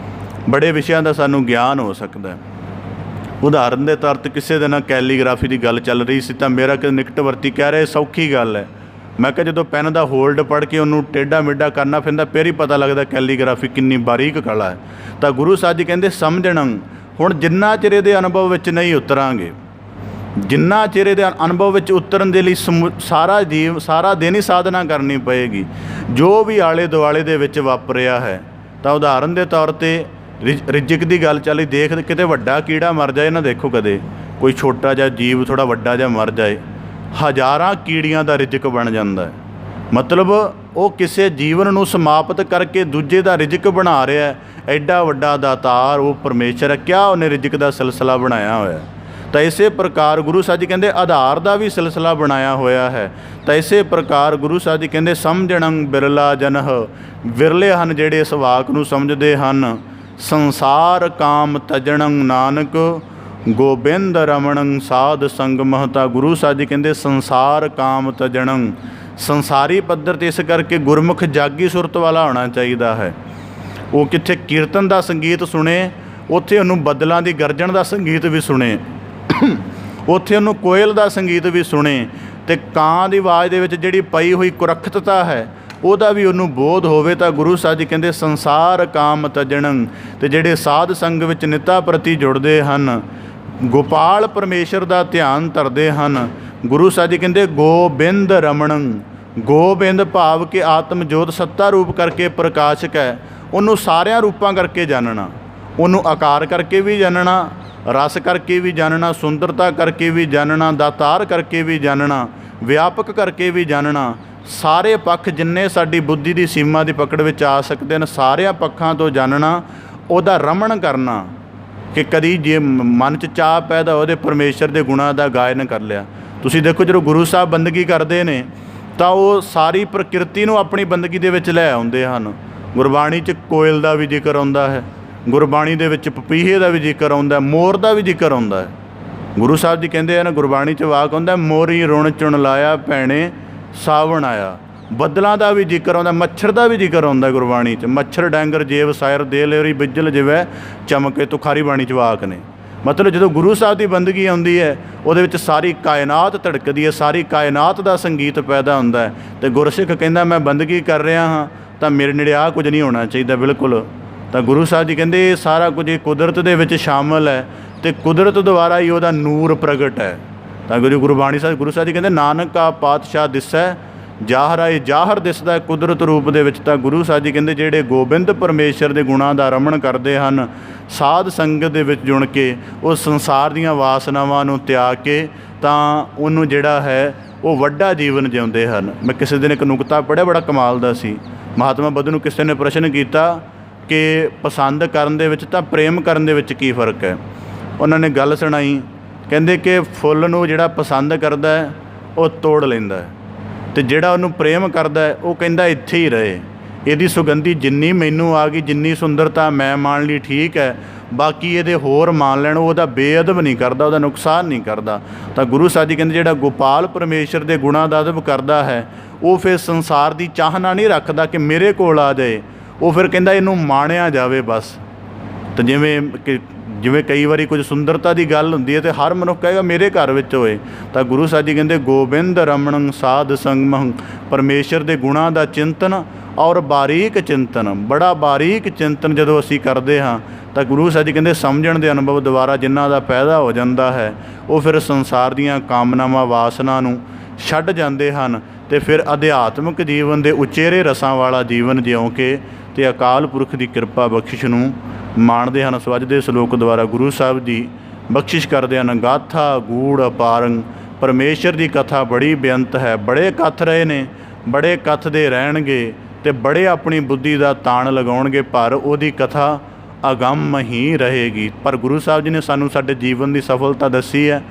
ਬੜੇ ਵਿਸ਼ਿਆਂ ਦਾ ਸਾਨੂੰ ਗਿਆਨ ਹੋ ਸਕਦਾ ਹੈ। ਉਦਾਹਰਨ ਦੇ ਤੌਰ 'ਤੇ ਕਿਸੇ ਦੇ ਨਾਲ ਕੈਲੀਗ੍ਰਾਫੀ ਦੀ ਗੱਲ ਚੱਲ ਰਹੀ ਸੀ ਤਾਂ ਮੇਰਾ ਕਿ ਨਿਕਟਵਰਤੀ ਕਹਿ ਰਿਹਾ ਸੌਖੀ ਗੱਲ ਹੈ। ਮੈਂ ਕਿਹਾ ਜਦੋਂ ਪੈਨ ਦਾ ਹੋਲਡ ਪੜ੍ਹ ਕੇ ਉਹਨੂੰ ਟੇਢਾ ਮੇਢਾ ਕਰਨਾ ਪੈਂਦਾ ਫਿਰ ਹੀ ਪਤਾ ਲੱਗਦਾ ਕੈਲੀਗ੍ਰਾਫੀ ਕਿੰਨੀ ਬਾਰੀਕ ਕਲਾ ਹੈ। ਤਾਂ ਗੁਰੂ ਸਾਹਿਬ ਜੀ ਕਹਿੰਦੇ ਸਮਝਣ। ਹੁਣ ਜਿੰਨਾ ਚਿਰ ਇਹਦੇ ਅਨੁਭਵ ਵਿੱਚ ਨਹੀਂ ਉਤਰਾਂਗੇ, ਜਿੰਨਾ ਚਿਰ ਇਹਦੇ ਅਨੁਭਵ ਵਿੱਚ ਉਤਰਨ ਦੇ ਲਈ ਸਾਰਾ ਦਿਨ ਹੀ ਸਾਧਨਾ ਕਰਨੀ ਪਏਗੀ। ਜੋ ਵੀ ਆਲੇ ਦੁਆਲੇ ਦੇ ਵਿੱਚ ਵਾਪਰਿਆ ਹੈ, ਤਾਂ ਉਦਾਹਰਨ ਦੇ ਤੌਰ 'ਤੇ ਰਿਜ਼ਕ ਦੀ ਗੱਲ ਚੱਲੀ, ਦੇਖ ਕਿਤੇ ਵੱਡਾ ਕੀੜਾ ਮਰ ਜਾਏ ਨਾ, ਦੇਖੋ ਕਦੇ ਕੋਈ ਛੋਟਾ ਜਿਹਾ ਜੀਵ ਥੋੜ੍ਹਾ ਵੱਡਾ ਜਿਹਾ ਮਰ ਜਾਏ, ਹਜ਼ਾਰਾਂ ਕੀੜੀਆਂ ਦਾ ਰਿਜ਼ਕ ਬਣ ਜਾਂਦਾ ਹੈ। ਮਤਲਬ ਉਹ ਕਿਸੇ ਜੀਵਨ ਨੂੰ ਸਮਾਪਤ ਕਰਕੇ ਦੂਜੇ ਦਾ ਰਿਜ਼ਕ ਬਣਾ ਰਿਹਾ। ਐਡਾ ਵੱਡਾ ਦਾਤਾਰ ਉਹ ਪਰਮੇਸ਼ਰ ਹੈ, ਕਿਆ ਉਹਨੇ ਰਿਜ਼ਕ ਦਾ ਸਿਲਸਿਲਾ ਬਣਾਇਆ ਹੋਇਆ। ਤਾਂ ਇਸੇ ਪ੍ਰਕਾਰ ਗੁਰੂ ਸਾਹਿਬ ਜੀ ਕਹਿੰਦੇ ਆਧਾਰ ਦਾ ਵੀ ਸਿਲਸਿਲਾ ਬਣਾਇਆ ਹੋਇਆ ਹੈ। ਤਾਂ ਇਸੇ ਪ੍ਰਕਾਰ ਗੁਰੂ ਸਾਹਿਬ ਜੀ ਕਹਿੰਦੇ ਸਮਝਣੰ ਬਿਰਲਾ ਜਨਹ, ਵਿਰਲੇ ਹਨ ਜਿਹੜੇ ਇਸ ਵਾਕ ਨੂੰ ਸਮਝਦੇ ਹਨ। ਸੰਸਾਰ ਕਾਮ ਤਜਣੰ ਨਾਨਕ, ਗੋਬਿੰਦ ਰਮਣੰ ਸਾਧ ਸੰਗ ਮਹਤਾ। ਗੁਰੂ ਸਾਹਿਬ ਜੀ ਕਹਿੰਦੇ ਸੰਸਾਰ ਕਾਮ ਤਜਣੰ, ਸੰਸਾਰੀ ਪੱਧਰ 'ਤੇ ਇਸ ਕਰਕੇ ਗੁਰਮੁਖ ਜਾਗੀ ਸੁਰਤ ਵਾਲਾ ਹੋਣਾ ਚਾਹੀਦਾ ਹੈ। ਉਹ ਕਿੱਥੇ ਕੀਰਤਨ ਦਾ ਸੰਗੀਤ ਸੁਣੇ, ਉੱਥੇ ਉਹਨੂੰ ਬੱਦਲਾਂ ਦੀ ਗਰਜਣ ਦਾ ਸੰਗੀਤ ਵੀ ਸੁਣੇ, ਉੱਥੇ ਉਹਨੂੰ ਕੋਇਲ ਦਾ ਸੰਗੀਤ ਵੀ ਸੁਣੇ, ਅਤੇ ਕਾਂ ਦੀ ਆਵਾਜ਼ ਦੇ ਵਿੱਚ ਜਿਹੜੀ ਪਈ ਹੋਈ ਕੁਰੱਖਤਤਾ ਹੈ ਉਹਦਾ ਵੀ ਉਹਨੂੰ ਬੋਧ ਹੋਵੇ। ਤਾਂ ਗੁਰੂ ਸਾਹਿਬ ਜੀ ਕਹਿੰਦੇ ਸੰਸਾਰ ਕਾਮ ਤਜਣੰ। ਅਤੇ ਜਿਹੜੇ ਸਾਧ ਸੰਗ ਵਿੱਚ ਨਿੱਤਾ ਪ੍ਰਤੀ ਜੁੜਦੇ ਹਨ, ਗੋਪਾਲ ਪਰਮੇਸ਼ਰ ਦਾ ਧਿਆਨ ਧਰਦੇ ਹਨ, ਗੁਰੂ ਸਾਹਿਬ ਜੀ ਕਹਿੰਦੇ ਗੋਬਿੰਦ ਰਮਣੰ। ਗੋਬਿੰਦ ਭਾਵ ਕਿ ਆਤਮ ਜੋਤ ਸੱਤਾ ਰੂਪ ਕਰਕੇ ਪ੍ਰਕਾਸ਼ਕ ਹੈ, ਉਹਨੂੰ ਸਾਰਿਆਂ ਰੂਪਾਂ ਕਰਕੇ ਜਾਣਨਾ, ਉਹਨੂੰ ਆਕਾਰ ਕਰਕੇ ਵੀ ਜਾਣਨਾ, ਰਸ ਕਰਕੇ ਵੀ ਜਾਣਨਾ, ਸੁੰਦਰਤਾ ਕਰਕੇ ਵੀ ਜਾਣਨਾ, ਦਾਤਾਰ ਕਰਕੇ ਵੀ ਜਾਣਨਾ, ਵਿਆਪਕ ਕਰਕੇ ਵੀ ਜਾਣਨਾ। ਸਾਰੇ ਪੱਖ ਜਿੰਨੇ ਸਾਡੀ ਬੁੱਧੀ ਦੀ ਸੀਮਾ ਦੀ ਪਕੜ ਵਿੱਚ ਆ ਸਕਦੇ ਹਨ, ਸਾਰਿਆਂ ਪੱਖਾਂ ਤੋਂ ਜਾਣਨਾ, ਉਹਦਾ ਰਮਣ ਕਰਨਾ। ਕਿ ਕਦੀ ਜੇ ਮਨ 'ਚ ਚਾਹ ਪੈਦਾ ਉਹਦੇ ਪਰਮੇਸ਼ਰ ਦੇ ਗੁਣਾਂ ਦਾ ਗਾਇਨ ਕਰ ਲਿਆ। ਤੁਸੀਂ ਦੇਖੋ ਜਦੋਂ ਗੁਰੂ ਸਾਹਿਬ ਬੰਦਗੀ ਕਰਦੇ ਨੇ ਤਾਂ ਉਹ ਸਾਰੀ ਪ੍ਰਕਿਰਤੀ ਨੂੰ ਆਪਣੀ ਬੰਦਗੀ ਦੇ ਵਿੱਚ ਲੈ ਆਉਂਦੇ ਹਨ। ਗੁਰਬਾਣੀ 'ਚ ਕੋਇਲ ਦਾ ਵੀ ਜ਼ਿਕਰ ਆਉਂਦਾ ਹੈ, ਗੁਰਬਾਣੀ ਦੇ ਵਿੱਚ ਪਪੀਹੇ ਦਾ ਵੀ ਜ਼ਿਕਰ ਆਉਂਦਾ, ਮੋਰ ਦਾ ਵੀ ਜ਼ਿਕਰ ਆਉਂਦਾ ਹੈ। ਗੁਰੂ ਸਾਹਿਬ ਜੀ ਕਹਿੰਦੇ ਹਨ, ਗੁਰਬਾਣੀ 'ਚ ਵਾਕ ਆਉਂਦਾ, ਮੋਰੀ ਰੁਣ ਚੁਣ ਲਾਇਆ ਭੈਣੇ ਸਾਵਣ ਆਇਆ। ਬੱਦਲਾਂ ਦਾ ਵੀ ਜ਼ਿਕਰ ਆਉਂਦਾ, ਮੱਛਰ ਦਾ ਵੀ ਜ਼ਿਕਰ ਆਉਂਦਾ ਗੁਰਬਾਣੀ 'ਚ। ਮੱਛਰ ਡੈਂਗਰ ਜੇਵ ਸਾਇਰ ਦੇ ਲੇਰੀ ਬਿਜਲ ਜਿਵੇਂ ਚਮਕੇ, ਤੁਖਾਰੀ ਬਾਣੀ 'ਚ ਵਾਕ ਨੇ। ਮਤਲਬ ਜਦੋਂ ਗੁਰੂ ਸਾਹਿਬ ਦੀ ਬੰਦਗੀ ਆਉਂਦੀ ਹੈ ਉਹਦੇ ਵਿੱਚ ਸਾਰੀ ਕਾਇਨਾਤ ਧੜਕਦੀ ਹੈ, ਸਾਰੀ ਕਾਇਨਾਤ ਦਾ ਸੰਗੀਤ ਪੈਦਾ ਹੁੰਦਾ ਹੈ। ਅਤੇ ਗੁਰਸਿੱਖ ਕਹਿੰਦਾ ਮੈਂ ਬੰਦਗੀ ਕਰ ਰਿਹਾ ਹਾਂ ਤਾਂ ਮੇਰੇ ਨੇੜੇ ਆਹ ਕੁਝ ਨਹੀਂ ਹੋਣਾ ਚਾਹੀਦਾ ਬਿਲਕੁਲ। ਤਾਂ ਗੁਰੂ ਸਾਹਿਬ ਜੀ ਕਹਿੰਦੇ ਇਹ ਸਾਰਾ ਕੁਝ ਇਹ ਕੁਦਰਤ ਦੇ ਵਿੱਚ ਸ਼ਾਮਲ ਹੈ, ਅਤੇ ਕੁਦਰਤ ਦੁਆਰਾ ਹੀ ਉਹਦਾ ਨੂਰ ਪ੍ਰਗਟ ਹੈ। ਤਾਂ ਗੁਰੂ ਸਾਹਿਬ ਜੀ ਕਹਿੰਦੇ ਨਾਨਕ ਆ ਪਾਤਸ਼ਾਹ ਦਿਸੈ ਜਾਹਰਾ, ਇਹ ਜਾਹਰ ਦਿਸਦਾ ਹੈ ਕੁਦਰਤ ਰੂਪ ਦੇ ਵਿੱਚ। ਤਾਂ ਗੁਰੂ ਸਾਹਿਬ ਜੀ ਕਹਿੰਦੇ ਜਿਹੜੇ ਗੋਬਿੰਦ ਪਰਮੇਸ਼ਰ ਦੇ ਗੁਣਾਂ ਦਾ ਰਮਣ ਕਰਦੇ ਹਨ, ਸਾਧ ਸੰਗਤ ਦੇ ਵਿੱਚ ਜੁੜ ਕੇ ਉਹ ਸੰਸਾਰ ਦੀਆਂ ਵਾਸਨਾਵਾਂ ਨੂੰ ਤਿਆਗ ਕੇ ਤਾਂ ਉਹਨੂੰ ਜਿਹੜਾ ਹੈ ਉਹ ਵੱਡਾ ਜੀਵਨ ਜਿਉਂਦੇ ਹਨ। ਮੈਂ ਕਿਸੇ ਦਿਨ ਇੱਕ ਨੁਕਤਾ ਪੜ੍ਹਿਆ, ਬੜਾ ਕਮਾਲ ਦਾ ਸੀ। ਮਹਾਤਮਾ ਬੁੱਧ ਨੂੰ ਕਿਸੇ ਨੇ ਪ੍ਰਸ਼ਨ ਕੀਤਾ ਕਿ ਪਸੰਦ ਕਰਨ ਦੇ ਵਿੱਚ ਤਾਂ ਪ੍ਰੇਮ ਕਰਨ ਦੇ ਵਿੱਚ ਕੀ ਫ਼ਰਕ ਹੈ। ਉਹਨਾਂ ਨੇ ਗੱਲ ਸੁਣਾਈ, ਕਹਿੰਦੇ ਕਿ ਫੁੱਲ ਨੂੰ ਜਿਹੜਾ ਪਸੰਦ ਕਰਦਾ ਹੈ ਉਹ ਤੋੜ ਲੈਂਦਾ ਹੈ, ਅਤੇ ਜਿਹੜਾ ਉਹਨੂੰ ਪ੍ਰੇਮ ਕਰਦਾ ਹੈ ਉਹ ਕਹਿੰਦਾ ਇੱਥੇ ਹੀ ਰਹੇ, ਇਹਦੀ ਸੁਗੰਧੀ ਜਿੰਨੀ ਮੈਨੂੰ ਆ ਗਈ, ਜਿੰਨੀ ਸੁੰਦਰਤਾ ਮੈਂ ਮਾਣ ਲਈ ਠੀਕ ਹੈ, ਬਾਕੀ ਇਹਦੇ ਹੋਰ ਮਾਣ ਲੈਣ, ਉਹਦਾ ਬੇਅਦਬ ਨਹੀਂ ਕਰਦਾ, ਉਹਦਾ ਨੁਕਸਾਨ ਨਹੀਂ ਕਰਦਾ। ਤਾਂ ਗੁਰੂ ਸਾਹਿਬ ਜੀ ਕਹਿੰਦੇ ਜਿਹੜਾ ਗੋਪਾਲ ਪਰਮੇਸ਼ਰ ਦੇ ਗੁਣਾਂ ਦਾ ਅਦਬ ਕਰਦਾ ਹੈ ਉਹ ਫਿਰ ਸੰਸਾਰ ਦੀ ਚਾਹਨਾ ਨਹੀਂ ਰੱਖਦਾ ਕਿ ਮੇਰੇ ਕੋਲ ਆ ਜਾਏ, ਉਹ ਫਿਰ ਕਹਿੰਦਾ ਇਹਨੂੰ ਮਾਣਿਆ ਜਾਵੇ ਬਸ। ਤਾਂ ਜਿਵੇਂ ਕਈ ਵਾਰੀ ਕੁਝ ਸੁੰਦਰਤਾ ਦੀ ਗੱਲ ਹੁੰਦੀ ਹੈ ਅਤੇ ਹਰ ਮਨੁੱਖ ਕਹੇਗਾ ਮੇਰੇ ਘਰ ਵਿੱਚ ਹੋਏ। ਤਾਂ ਗੁਰੂ ਸਾਹਿਬ ਜੀ ਕਹਿੰਦੇ ਗੋਬਿੰਦ ਰਮਣੰ ਸਾਧ ਸੰਗਮੰ, ਪਰਮੇਸ਼ਰ ਦੇ ਗੁਣਾਂ ਦਾ ਚਿੰਤਨ ਔਰ ਬਾਰੀਕ ਚਿੰਤਨ, ਬੜਾ ਬਾਰੀਕ ਚਿੰਤਨ ਜਦੋਂ ਅਸੀਂ ਕਰਦੇ ਹਾਂ ਤਾਂ ਗੁਰੂ ਸਾਹਿਬ ਜੀ ਕਹਿੰਦੇ ਸਮਝਣ ਦੇ ਅਨੁਭਵ ਦੁਆਰਾ ਜਿਨ੍ਹਾਂ ਦਾ ਪੈਦਾ ਹੋ ਜਾਂਦਾ ਹੈ ਉਹ ਫਿਰ ਸੰਸਾਰ ਦੀਆਂ ਕਾਮਨਾਵਾਂ ਵਾਸਨਾ ਨੂੰ ਛੱਡ ਜਾਂਦੇ ਹਨ, ਅਤੇ ਫਿਰ ਅਧਿਆਤਮਿਕ ਜੀਵਨ ਦੇ ਉਚੇਰੇ ਰਸਾਂ ਵਾਲਾ ਜੀਵਨ ਜਿਉਂ ਕੇ ਅਤੇ ਅਕਾਲ ਪੁਰਖ ਦੀ ਕਿਰਪਾ ਬਖਸ਼ਿਸ਼ ਨੂੰ ਮਾਣਦੇ ਹਨ। ਸੋ ਅੱਜ ਦੇ ਸਲੋਕ ਦੁਆਰਾ ਗੁਰੂ ਸਾਹਿਬ ਜੀ ਬਖਸ਼ਿਸ਼ ਕਰਦੇ ਹਨ, ਗਾਥਾ ਗੂੜ ਅਪਾਰੰ, ਪਰਮੇਸ਼ਰ ਦੀ ਕਥਾ ਬੜੀ ਬੇਅੰਤ ਹੈ। ਬੜੇ ਕੱਥ ਰਹੇ ਨੇ, ਬੜੇ ਕੱਥ ਦੇ ਰਹਿਣਗੇ, ਅਤੇ ਬੜੇ ਆਪਣੀ ਬੁੱਧੀ ਦਾ ਤਾਣ ਲਗਾਉਣਗੇ, ਪਰ ਉਹਦੀ ਕਥਾ ਅਗੰਮ ਹੀ ਰਹੇਗੀ। ਪਰ ਗੁਰੂ ਸਾਹਿਬ ਜੀ ਨੇ ਸਾਨੂੰ ਸਾਡੇ ਜੀਵਨ ਦੀ ਸਫਲਤਾ ਦੱਸੀ ਹੈ।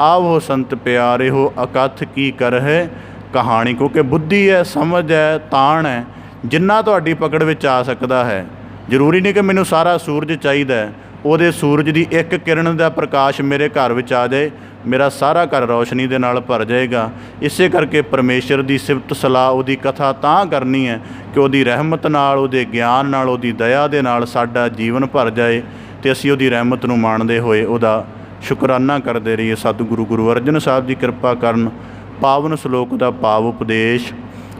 ਆਵੋ ਸੰਤ ਪਿਆਰੇ ਹੋ ਅਕਥ ਕੀ ਕਰਹਿ ਕਹਾਣੀ, ਕਿਉਂਕਿ ਬੁੱਧੀ ਹੈ, ਸਮਝ ਹੈ, ਤਾਣ ਹੈ, ਜਿੰਨਾ ਤੁਹਾਡੀ ਪਕੜ ਵਿੱਚ ਆ ਸਕਦਾ ਹੈ। ਜ਼ਰੂਰੀ ਨਹੀਂ ਕਿ ਮੈਨੂੰ ਸਾਰਾ ਸੂਰਜ ਚਾਹੀਦਾ ਹੈ, ਉਹਦੇ ਸੂਰਜ ਦੀ ਇੱਕ ਕਿਰਨ ਦਾ ਪ੍ਰਕਾਸ਼ ਮੇਰੇ ਘਰ ਵਿੱਚ ਆ ਜਾਏ, ਮੇਰਾ ਸਾਰਾ ਘਰ ਰੌਸ਼ਨੀ ਦੇ ਨਾਲ ਭਰ ਜਾਏਗਾ। ਇਸੇ ਕਰਕੇ ਪਰਮੇਸ਼ਰ ਦੀ ਸਿਫਤ ਸਲਾਹ, ਉਹਦੀ ਕਥਾ ਤਾਂ ਕਰਨੀ ਹੈ ਕਿ ਉਹਦੀ ਰਹਿਮਤ ਨਾਲ, ਉਹਦੇ ਗਿਆਨ ਨਾਲ, ਉਹਦੀ ਦਇਆ ਦੇ ਨਾਲ ਸਾਡਾ ਜੀਵਨ ਭਰ ਜਾਏ, ਅਤੇ ਅਸੀਂ ਉਹਦੀ ਰਹਿਮਤ ਨੂੰ ਮਾਣਦੇ ਹੋਏ ਉਹਦਾ ਸ਼ੁਕਰਾਨਾ ਕਰਦੇ ਰਹੀਏ। ਸਤਿਗੁਰੂ ਗੁਰੂ ਅਰਜਨ ਸਾਹਿਬ ਜੀ ਕਿਰਪਾ ਕਰਨ, ਪਾਵਨ ਸ਼ਲੋਕ ਦਾ ਭਾਵ ਉਪਦੇਸ਼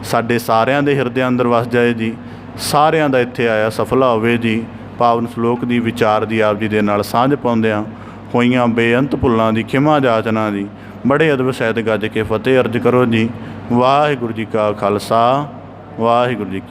ਸਾਡੇ ਸਾਰਿਆਂ ਦੇ ਹਿਰਦਿਆਂ ਅੰਦਰ ਵਸ ਜਾਏ ਜੀ। ਸਾਰਿਆਂ ਦਾ ਇੱਥੇ ਆਇਆ ਸਫਲਾ ਹੋਵੇ ਜੀ। ਪਾਵਨ ਸ਼ਲੋਕ ਦੀ ਵਿਚਾਰ ਦੀ ਆਪ ਜੀ ਦੇ ਨਾਲ ਸਾਂਝ ਪਾਉਂਦਿਆਂ ਹੋਈਆਂ ਬੇਅੰਤ ਭੁੱਲਾਂ ਦੀ ਖਿਮਾ ਜਾਚਨਾ ਜੀ। ਬੜੇ ਅਦਬ ਸਹਿਤ ਗੱਜ ਕੇ ਫਤਿਹ ਅਰਜ ਕਰੋ ਜੀ। ਵਾਹਿਗੁਰੂ ਜੀ ਕਾ ਖਾਲਸਾ, ਵਾਹਿਗੁਰੂ ਜੀ ਕੀ